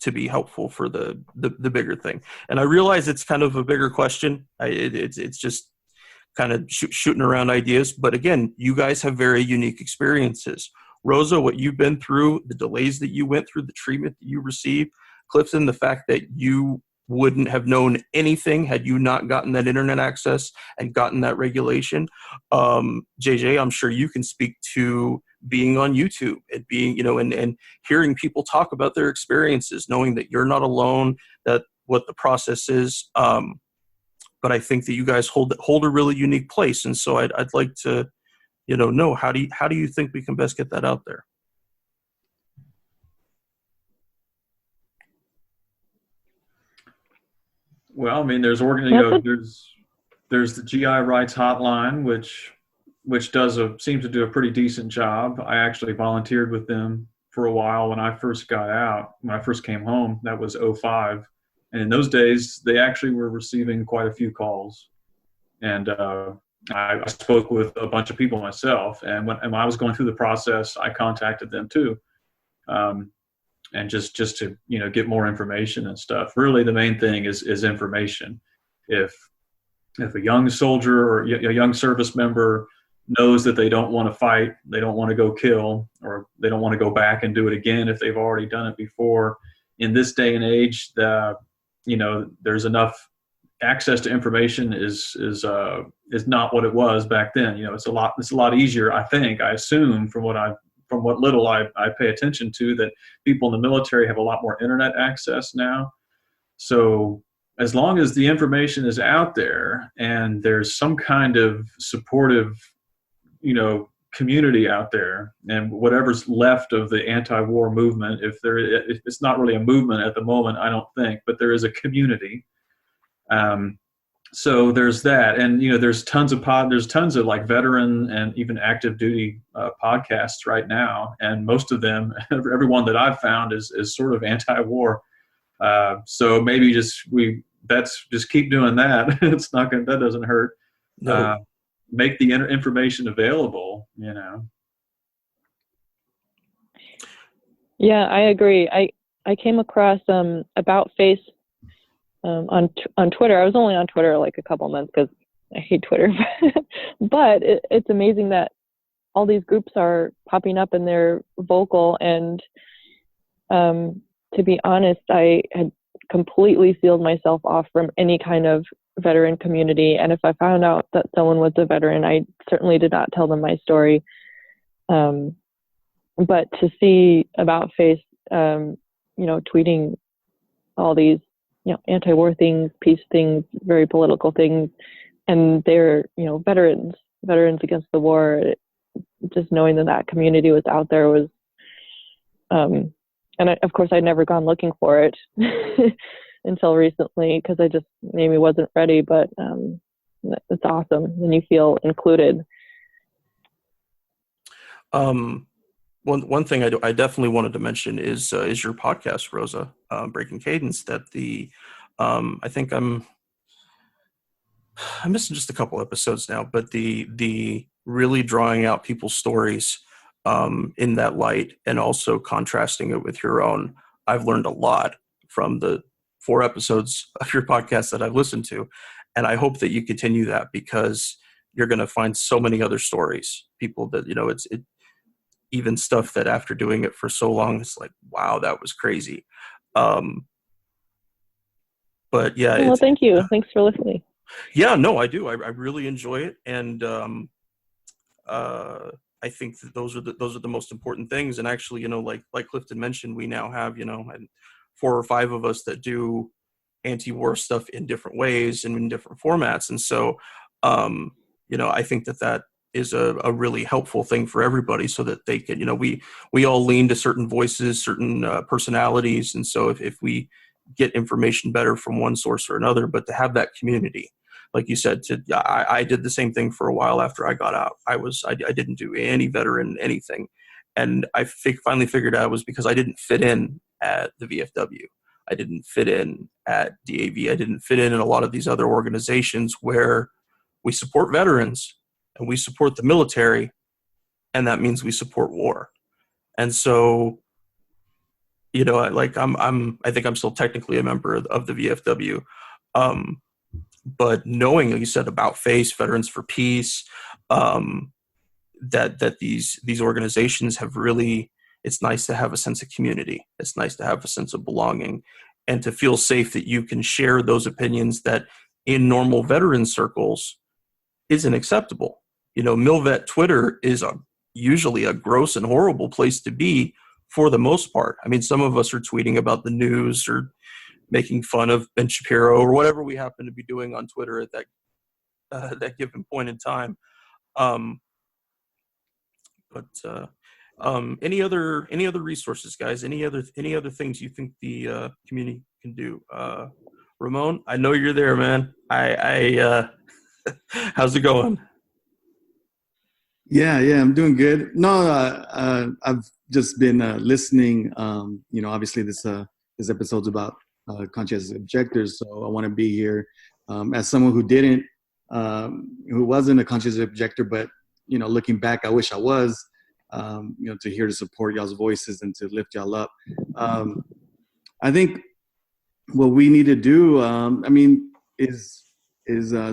to be helpful for the bigger thing? And I realize it's kind of a bigger question. It's just kind of shooting around ideas. But again, you guys have very unique experiences. Rosa, what you've been through, the delays that you went through, the treatment that you received, Clifton, the fact that you wouldn't have known anything had you not gotten that internet access and gotten that regulation. JJ, I'm sure you can speak to being on YouTube and being, you know, and hearing people talk about their experiences, knowing that you're not alone, that what the process is. But I think that you guys hold a really unique place. And so I'd like to, you know how do you think we can best get that out there? Well, I mean, there's there's the GI Rights Hotline, which seems to do a pretty decent job. I actually volunteered with them for a while when I first got out. When I first came home, that was 2005, and in those days, they actually were receiving quite a few calls, and I spoke with a bunch of people myself. And when I was going through the process, I contacted them too. And just to, you know, get more information and stuff. Really, the main thing is information. If a young soldier or a young service member knows that they don't want to fight, they don't want to go kill, or they don't want to go back and do it again if they've already done it before, in this day and age, you know, there's enough access to information is not what it was back then. You know, it's a lot easier, I think, I assume, from what little I pay attention to, that people in the military have a lot more internet access now. So as long as the information is out there and there's some kind of supportive, you know, community out there, and whatever's left of the anti-war movement, if it's not really a movement at the moment, I don't think, but there is a community. So there's that, and you know, there's tons of like veteran and even active duty podcasts right now, and most of them, everyone that I've found is sort of anti-war. So maybe just keep doing that. That doesn't hurt. No. Make the information available, you know. Yeah, I agree. I came across About Face on Twitter. I was only on Twitter like a couple months because I hate Twitter. But it's amazing that all these groups are popping up and they're vocal. And to be honest, I had completely sealed myself off from any kind of veteran community. And if I found out that someone was a veteran, I certainly did not tell them my story. But to see About Face, you know, tweeting all these, you know, anti-war things, peace things, very political things, and they're, you know, veterans against the war. just knowing that community was out there was, and of course I'd never gone looking for it until recently because I just maybe wasn't ready, but it's awesome when you feel included. One thing I definitely wanted to mention is your podcast, Rosa, Breaking Cadence. That I think I'm missing just a couple episodes now, but the really drawing out people's stories in that light and also contrasting it with your own. I've learned a lot from the 4 episodes of your podcast that I've listened to, and I hope that you continue that because you're going to find so many other stories, people that even stuff that after doing it for so long, it's like, wow, that was crazy. But yeah. Well, thank you. Thanks for listening. Yeah, no, I do. I really enjoy it. And I think that those are the most important things. And actually, like Clifton mentioned, we now have, and 4 or 5 of us that do anti-war stuff in different ways and in different formats. And so, I think that is a really helpful thing for everybody so that they can, we all lean to certain voices, certain personalities. And so if we get information better from one source or another, but to have that community, like you said, I did the same thing for a while after I got out. I didn't do any veteran anything. And I finally figured out it was because I didn't fit in at the VFW. I didn't fit in at DAV. I didn't fit in a lot of these other organizations where we support veterans and we support the military, and that means we support war. And so, I think I'm still technically a member of the VFW. But knowing, like you said, about FACE, Veterans for Peace, that these organizations have really, it's nice to have a sense of community. It's nice to have a sense of belonging and to feel safe that you can share those opinions that in normal veteran circles isn't acceptable. MilVet Twitter is usually a gross and horrible place to be for the most part. I mean, some of us are tweeting about the news or making fun of Ben Shapiro or whatever we happen to be doing on Twitter at that given point in time. Any other resources, guys? Any other things you think the community can do? Ramon, I know you're there, man. I how's it going? Yeah, I'm doing good. No, I've just been listening. Obviously this episode's about conscientious objectors, so I want to be here as someone who wasn't a conscientious objector, but looking back, I wish I was. To hear to support y'all's voices and to lift y'all up. I think what we need to do, is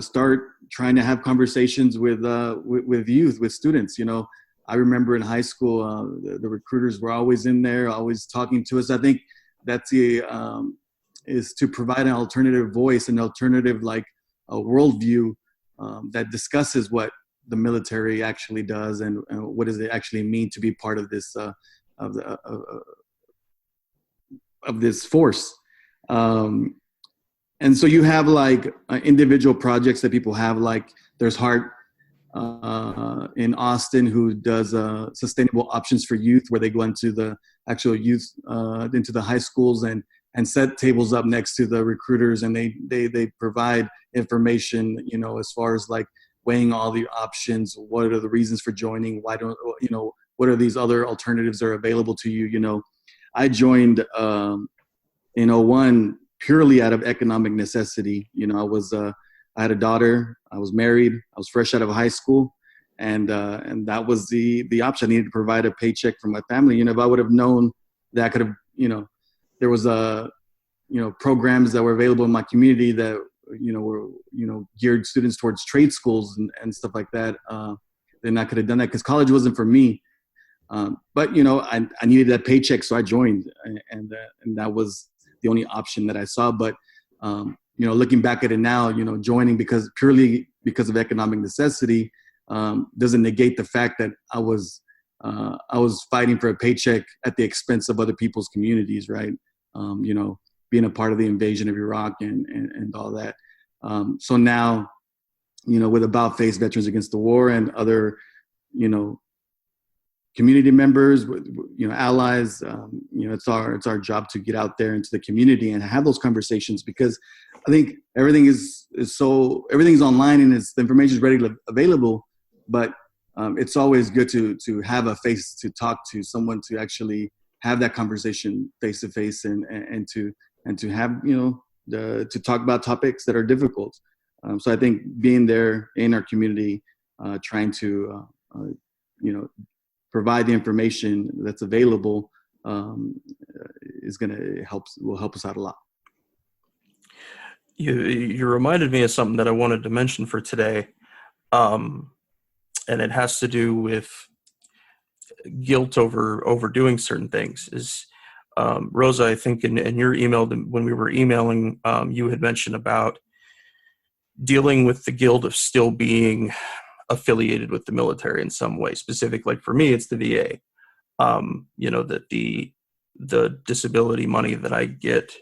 start trying to have conversations with youth, with students. I remember in high school, the recruiters were always in there, always talking to us. I think that's is to provide an alternative voice, an alternative a worldview that discusses what the military actually does and what does it actually mean to be part of this of this force. And so you have individual projects that people have, there's Heart in Austin who does sustainable options for youth, where they go into the actual youth, into the high schools and set tables up next to the recruiters, and they provide information, as far as weighing all the options, what are the reasons for joining, why don't, what are these other alternatives that are available to you. I joined in 01 purely out of economic necessity. I had a daughter, I was married, I was fresh out of high school, and that was the option. I needed to provide a paycheck for my family. If I would have known that I could have, there was programs that were available in my community that were geared students towards trade schools and stuff like that, then I could have done that, because college wasn't for me. But I needed that paycheck, so I joined, and that was the only option that I saw. But looking back at it now, joining purely because of economic necessity doesn't negate the fact that I was fighting for a paycheck at the expense of other people's communities, right? Being a part of the invasion of Iraq and all that. So now, with About Face, Veterans Against the War, and other, community members, allies. It's our job to get out there into the community and have those conversations, because I think everything's online and the information is readily available, but it's always good to have a face to talk to, someone to actually have that conversation face to face, and to have to talk about topics that are difficult. So I think being there in our community, trying to provide the information that's available will help us out a lot. You reminded me of something that I wanted to mention for today, and it has to do with guilt over doing certain things. Is Rosa, I think in your email, when we were emailing, you had mentioned about dealing with the guilt of still being affiliated with the military in some way. Specific, like for me, it's the VA. That the disability money that I get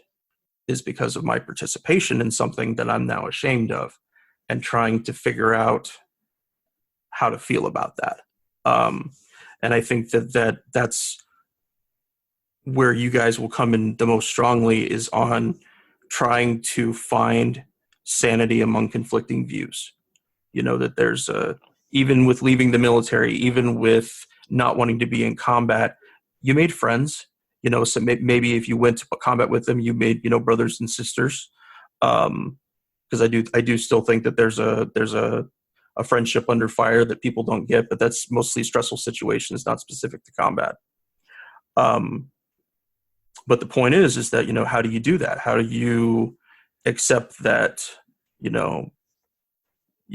is because of my participation in something that I'm now ashamed of, and trying to figure out how to feel about that. And I think that's where you guys will come in the most strongly, is on trying to find sanity among conflicting views. That there's even with leaving the military, even with not wanting to be in combat, you made friends. So maybe if you went to combat with them, you made brothers and sisters. Because I do still think that there's a friendship under fire that people don't get, but that's mostly stressful situations, not specific to combat. But the point is that how do you do that? How do you accept that you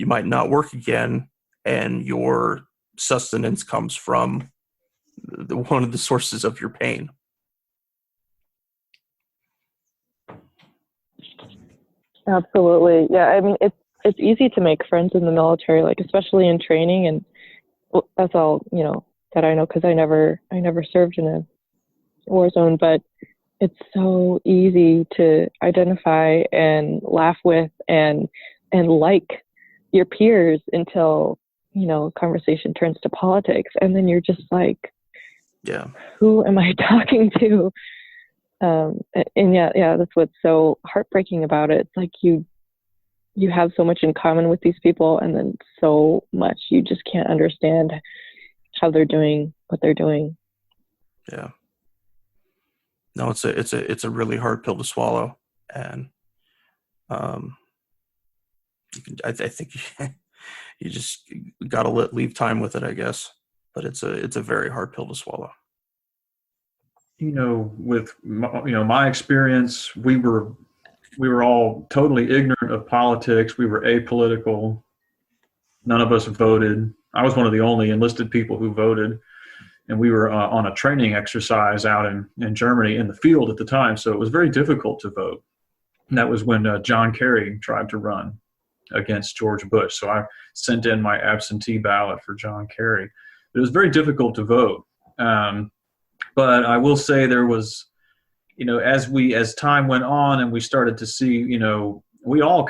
might not work again, and your sustenance comes from one of the sources of your pain? Absolutely. Yeah. I mean, it's easy to make friends in the military, like especially in training, and that's all, that I know, because I never served in a war zone, but it's so easy to identify and laugh with and like your peers until, conversation turns to politics. And then you're just like, yeah, who am I talking to? And yeah, that's what's so heartbreaking about it. It's like you have so much in common with these people, and then so much you just can't understand how they're doing what they're doing. Yeah. No, it's a really hard pill to swallow, and I think you just got to leave time with it, I guess. But it's a very hard pill to swallow. With my experience, we were all totally ignorant of politics. We were apolitical. None of us voted. I was one of the only enlisted people who voted, and we were on a training exercise out in Germany in the field at the time. So it was very difficult to vote. And that was when John Kerry tried to run against George Bush. So I sent in my absentee ballot for John Kerry. It was very difficult to vote. But I will say there was, as time went on and we started to see, we all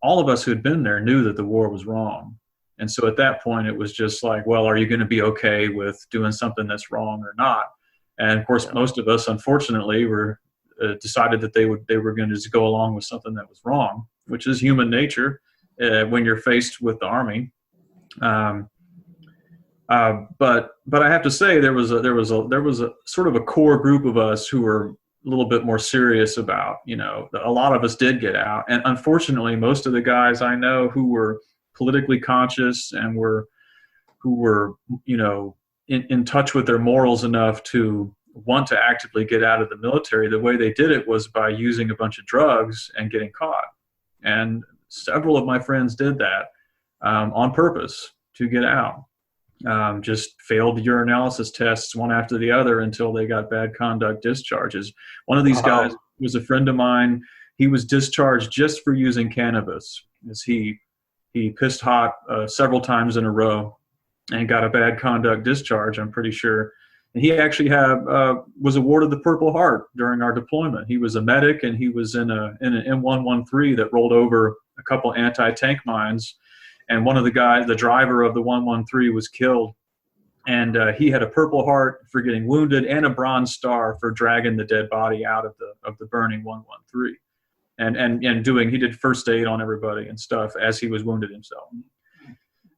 of us who had been there knew that the war was wrong. And so at that point, it was just like, well, are you going to be okay with doing something that's wrong or not? And of course, most of us, unfortunately, were decided that they were going to just go along with something that was wrong, which is human nature when you're faced with the Army. But I have to say there was a sort of a core group of us who were a little bit more serious about, a lot of us did get out. And unfortunately, most of the guys I know who were politically conscious and who were in touch with their morals enough to want to actively get out of the military, the way they did it was by using a bunch of drugs and getting caught. And several of my friends did that on purpose to get out. Just failed urinalysis tests one after the other until they got bad conduct discharges. One of these guys was a friend of mine. He was discharged just for using cannabis, as he pissed hot several times in a row and got a bad conduct discharge, I'm pretty sure. And he actually was awarded the Purple Heart during our deployment. He was a medic, and he was in an M113 that rolled over a couple anti-tank mines. And one of the guys, the driver of the 113, was killed And he had a Purple Heart for getting wounded and a Bronze Star for dragging the dead body out of the burning 113. And he did first aid on everybody and stuff as he was wounded himself.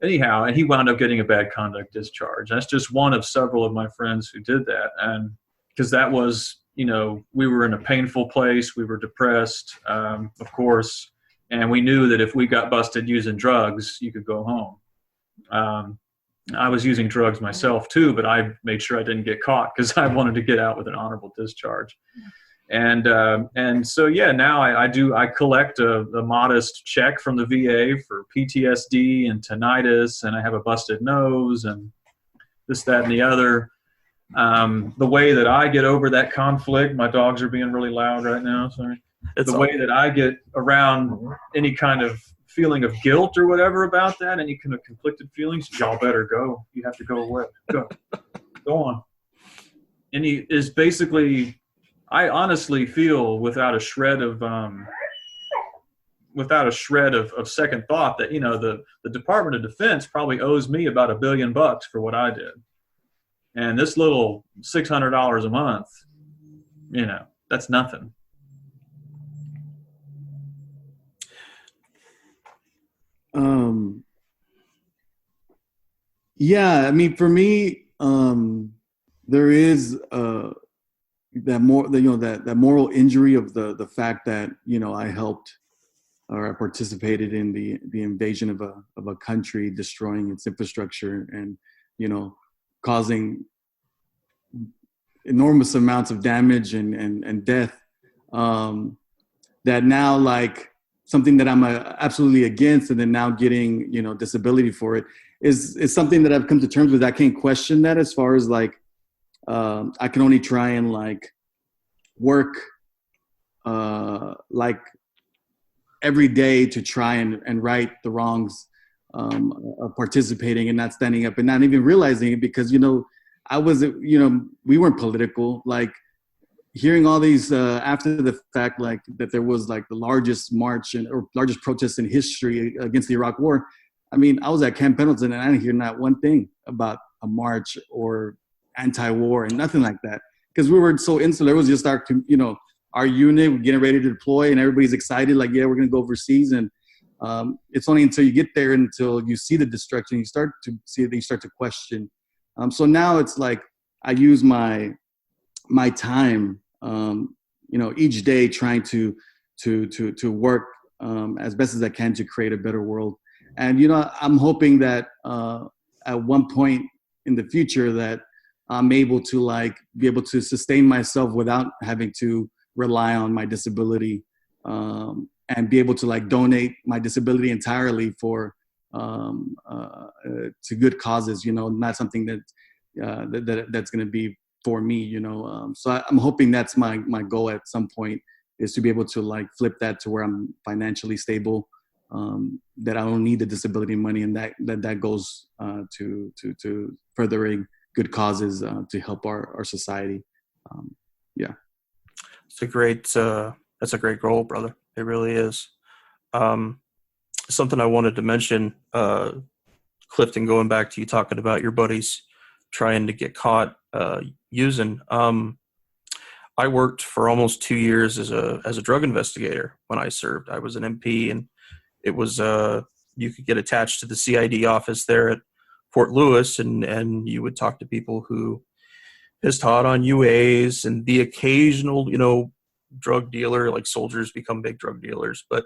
Anyhow, and he wound up getting a bad conduct discharge. That's just one of several of my friends who did that. And because that was, we were in a painful place. We were depressed, of course. And we knew that if we got busted using drugs, you could go home. I was using drugs myself too, but I made sure I didn't get caught because I wanted to get out with an honorable discharge. And so, yeah, now I collect a modest check from the VA for PTSD and tinnitus, and I have a busted nose and this, that, and the other. The way that I get over that conflict, my dogs are being really loud right now, sorry. Way that I get around any kind of feeling of guilt or whatever about that, any kind of conflicted feelings, y'all better go. You have to go away. Go on. And he is basically, I honestly feel without a shred of second thought that, the Department of Defense probably owes me about $1 billion for what I did. And this little $600 a month, that's nothing. Yeah, I mean, for me, there is that moral injury of the fact that I helped or I participated in the invasion of a country, destroying its infrastructure and causing enormous amounts of damage and death. That now, like, something that I'm absolutely against, and then now getting disability for it is something that I've come to terms with. I can't question that, as far as like I can only try and like work like every day to try and right the wrongs of participating and not standing up and not even realizing it, because I was we weren't political. Like, hearing all these after the fact, like that there was like the largest march or largest protest in history against the Iraq War. I mean, I was at Camp Pendleton and I didn't hear not one thing about a march or anti-war and nothing like that, because we were so insular. It was just our unit, we're getting ready to deploy and everybody's excited, like, yeah, we're going to go overseas. And it's only until you get there, until you see the destruction, you start to see it, you start to question. So now it's like I use my time, each day trying to work as best as I can to create a better world. And, I'm hoping that at one point in the future that I'm able to be able to sustain myself without having to rely on my disability, and be able to donate my disability entirely for to good causes, not something that's going to be for me, so I'm hoping that's my goal at some point, is to be able to flip that to where I'm financially stable, that I don't need the disability money, and that goes to furthering good causes to help our society. Yeah. It's that's a great goal, brother. It really is. Something I wanted to mention, Clifton, going back to you talking about your buddies trying to get caught using. I worked for almost 2 years as a drug investigator when I served. I was an MP, and it was you could get attached to the CID office there at Fort Lewis, and you would talk to people who pissed hot on UAs and the occasional, drug dealer. Like, soldiers become big drug dealers. But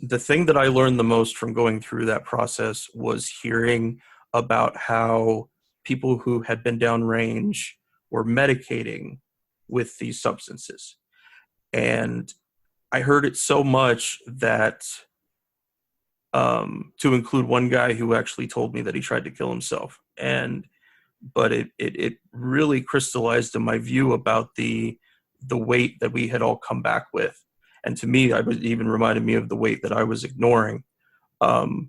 the thing that I learned the most from going through that process was hearing about how people who had been downrange were medicating with these substances. And I heard it so much that to include one guy who actually told me that he tried to kill himself. But it really crystallized in my view about the weight that we had all come back with. And to me, it even reminded me of the weight that I was ignoring. That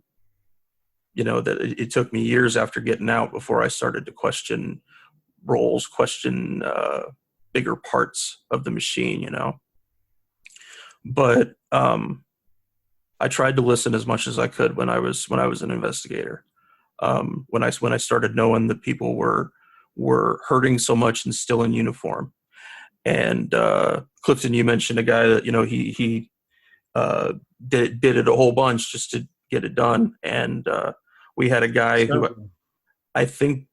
it took me years after getting out before I started to question roles, question bigger parts of the machine, But I tried to listen as much as I could when I was an investigator. when I started knowing that people were hurting so much and still in uniform. And Clifton, you mentioned a guy that he did it a whole bunch just to get it done. And we had a guy who I think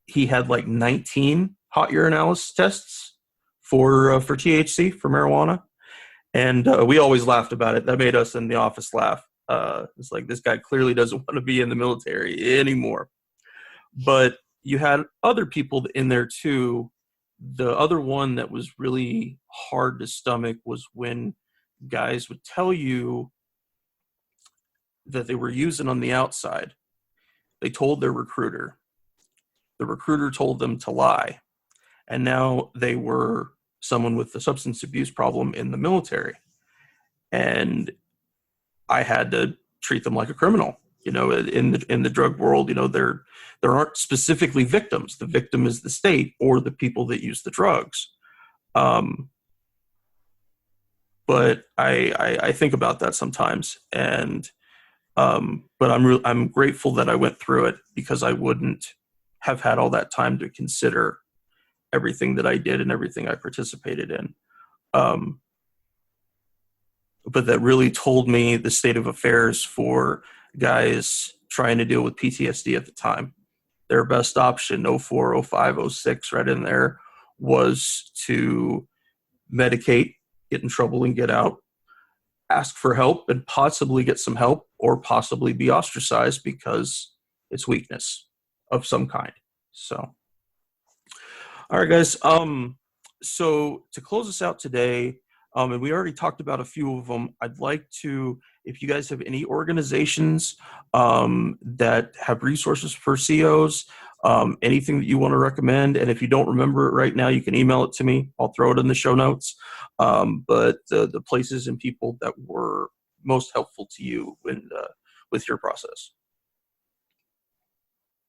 he had like 19 hot urinalysis tests for THC, for marijuana. And we always laughed about it. That made us in the office laugh. It's like, this guy clearly doesn't want to be in the military anymore. But you had other people in there too. The other one that was really hard to stomach was when guys would tell you that they were using on the outside. They told their recruiter. The recruiter told them to lie. And now they were someone with a substance abuse problem in the military. And I had to treat them like a criminal. In the drug world, there aren't specifically victims. The victim is the state or the people that use the drugs. But I think about that sometimes, and but I'm grateful that I went through it, because I wouldn't have had all that time to consider everything that I did and everything I participated in. But that really told me the state of affairs for guys trying to deal with PTSD at the time. Their best option, 04, 05, 06, right in there, was to medicate, get in trouble and get out, ask for help and possibly get some help, or possibly be ostracized because it's weakness of some kind. So, all right, guys. So to close us out today, and we already talked about a few of them, I'd like to, if you guys have any organizations that have resources for COs, anything that you want to recommend, and if you don't remember it right now, you can email it to me. I'll throw it in the show notes. But the places and people that were most helpful to you with your process.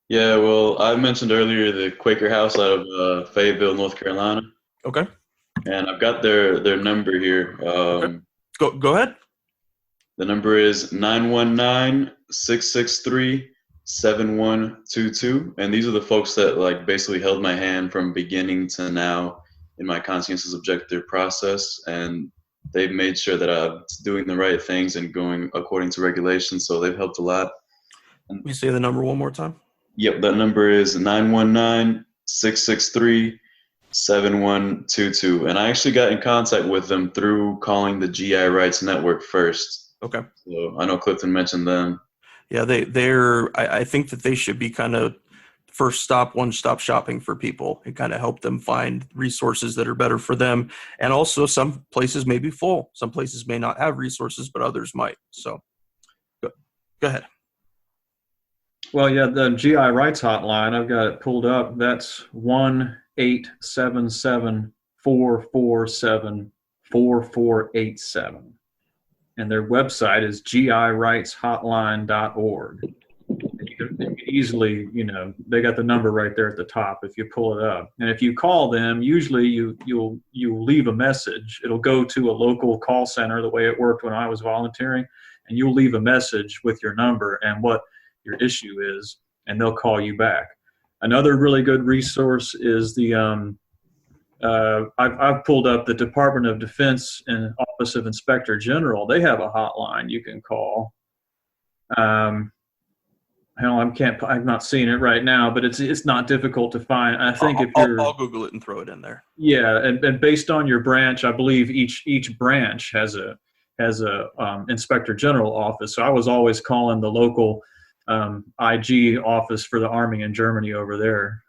Yeah, well, I mentioned earlier the Quaker House out of Fayetteville, North Carolina. Okay. And I've got their number here. Okay. Go ahead. The number is 919-663-7122. And these are the folks that like basically held my hand from beginning to now in my conscientious objector process. And they've made sure that I'm doing the right things and going according to regulations. So they've helped a lot. Can you say the number one more time? Yep, that number is 919-663-7122. And I actually got in contact with them through calling the GI Rights Network first. Okay. So I know Clifton mentioned them. Yeah, I think that they should be kind of first stop, one-stop shopping for people, and kind of help them find resources that are better for them. And also, some places may be full. Some places may not have resources, but others might. So go ahead. Well, yeah, the GI Rights Hotline, I've got it pulled up. That's 1-877-447-4487. And their website is girights.hotline.org. And you can easily, they got the number right there at the top if you pull it up. And if you call them, usually you'll leave a message. It'll go to a local call center the way it worked when I was volunteering, and you'll leave a message with your number and what your issue is, and they'll call you back. Another really good resource is the I've pulled up the Department of Defense and Office of Inspector General. They have a hotline you can call. I'm not seeing it right now, but it's not difficult to find. I think I'll Google it and throw it in there. Yeah, and based on your branch, I believe each branch has a Inspector General office. So I was always calling the local IG office for the Army in Germany over there.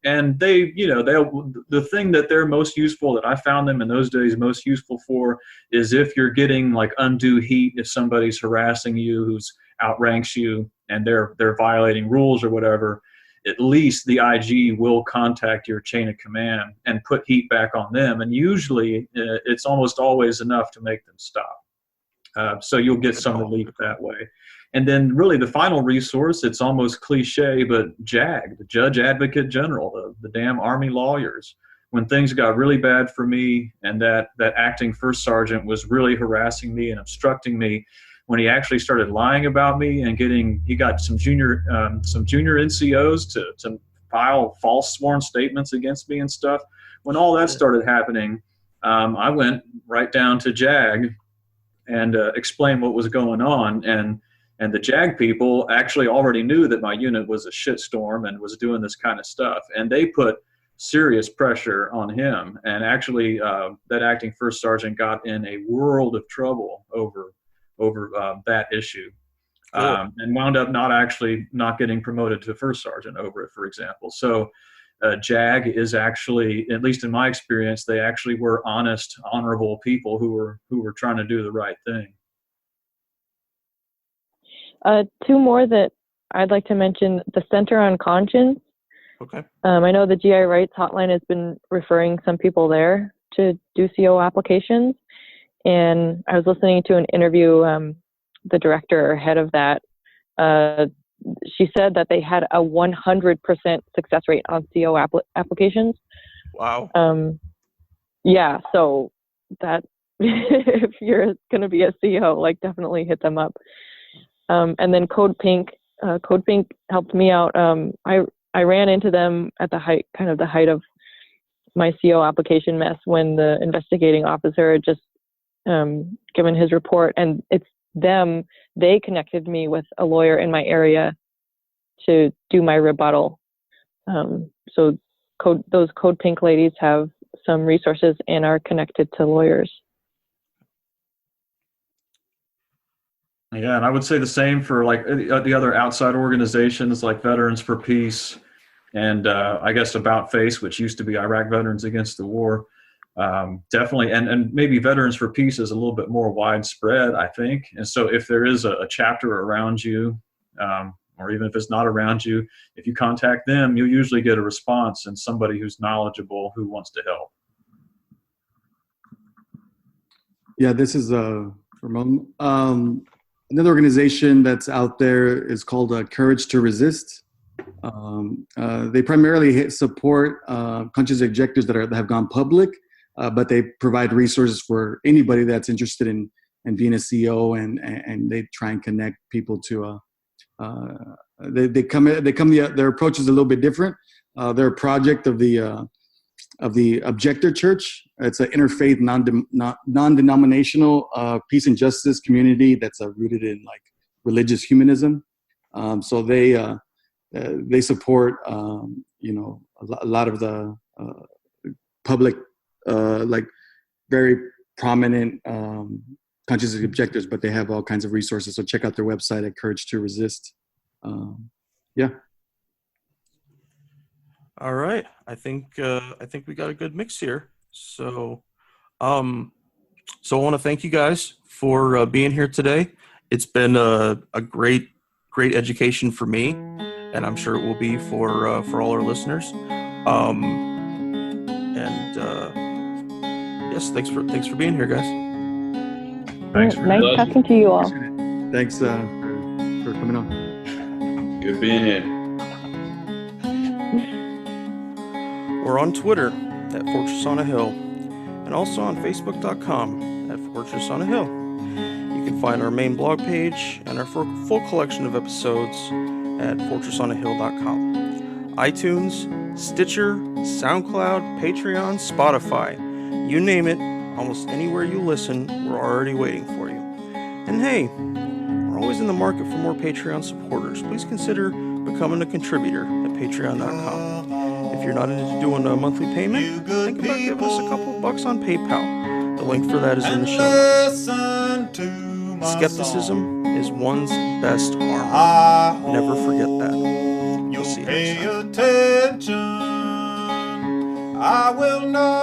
And the thing that they're most useful, that I found them in those days most useful for, is if you're getting like undue heat, if somebody's harassing you, who's outranks you, and they're violating rules or whatever, at least the IG will contact your chain of command and put heat back on them. And usually it's almost always enough to make them stop. So you'll get some relief that way. And then really the final resource, it's almost cliche, but JAG, the Judge Advocate General, the damn Army lawyers. When things got really bad for me and that acting first sergeant was really harassing me and obstructing me, when he actually started lying about me and he got some junior NCOs to file false sworn statements against me and stuff. When all that started happening, I went right down to JAG and explained what was going on. And the JAG people actually already knew that my unit was a shitstorm and was doing this kind of stuff. And they put serious pressure on him. And actually, that acting first sergeant got in a world of trouble over that issue. And wound up not getting promoted to first sergeant over it, for example. So JAG is actually, at least in my experience, they actually were honest, honorable people who were trying to do the right thing. Two more that I'd like to mention: the Center on Conscience. Okay. I know the GI Rights Hotline has been referring some people there to do CO applications, and I was listening to an interview. The director or head of that, she said that they had a 100% success rate on CO applications. Wow. Yeah, so that if you're going to be a CO, like, definitely hit them up. And then Code Pink helped me out. I ran into them at the height of my CO application mess when the investigating officer had just given his report, and they connected me with a lawyer in my area to do my rebuttal. So those Code Pink ladies have some resources and are connected to lawyers. Yeah, and I would say the same for like the other outside organizations like Veterans for Peace and I guess About Face, which used to be Iraq Veterans Against the War. Definitely, and maybe Veterans for Peace is a little bit more widespread, I think. And so if there is a chapter around you, or even if it's not around you, if you contact them, you'll usually get a response and somebody who's knowledgeable who wants to help. Yeah, this is Ramon. Another organization that's out there is called Courage to Resist. They primarily support conscious objectors that have gone public. But they provide resources for anybody that's interested in being a CO, and they try and connect people to. Their approach is a little bit different. They're a project of the Objector Church. It's an interfaith, non-denominational peace and justice community that's rooted in like religious humanism. So they support a lot of the public. Like very prominent conscious objectors, but they have all kinds of resources. So check out their website at Courage to Resist. Yeah. All right. I think we got a good mix here. So, I want to thank you guys for being here today. It's been a great education for me, and I'm sure it will be for all our listeners. Yes, thanks for being here, guys. Thanks. Nice talking to you all. Thanks for coming on. Good being here. We're on Twitter at Fortress on a Hill, and also on Facebook.com at Fortress on a Hill. You can find our main blog page and our full collection of episodes at fortressonahill.com. iTunes, Stitcher, SoundCloud, Patreon, Spotify. You name it, almost anywhere you listen, we're already waiting for you. And hey, we're always in the market for more Patreon supporters. Please consider becoming a contributor at patreon.com. If you're not into doing a monthly payment, think about giving us a couple of bucks on PayPal. The link for that is in the show notes. Skepticism is one's best armor. Never forget that. We'll see you next time. I will not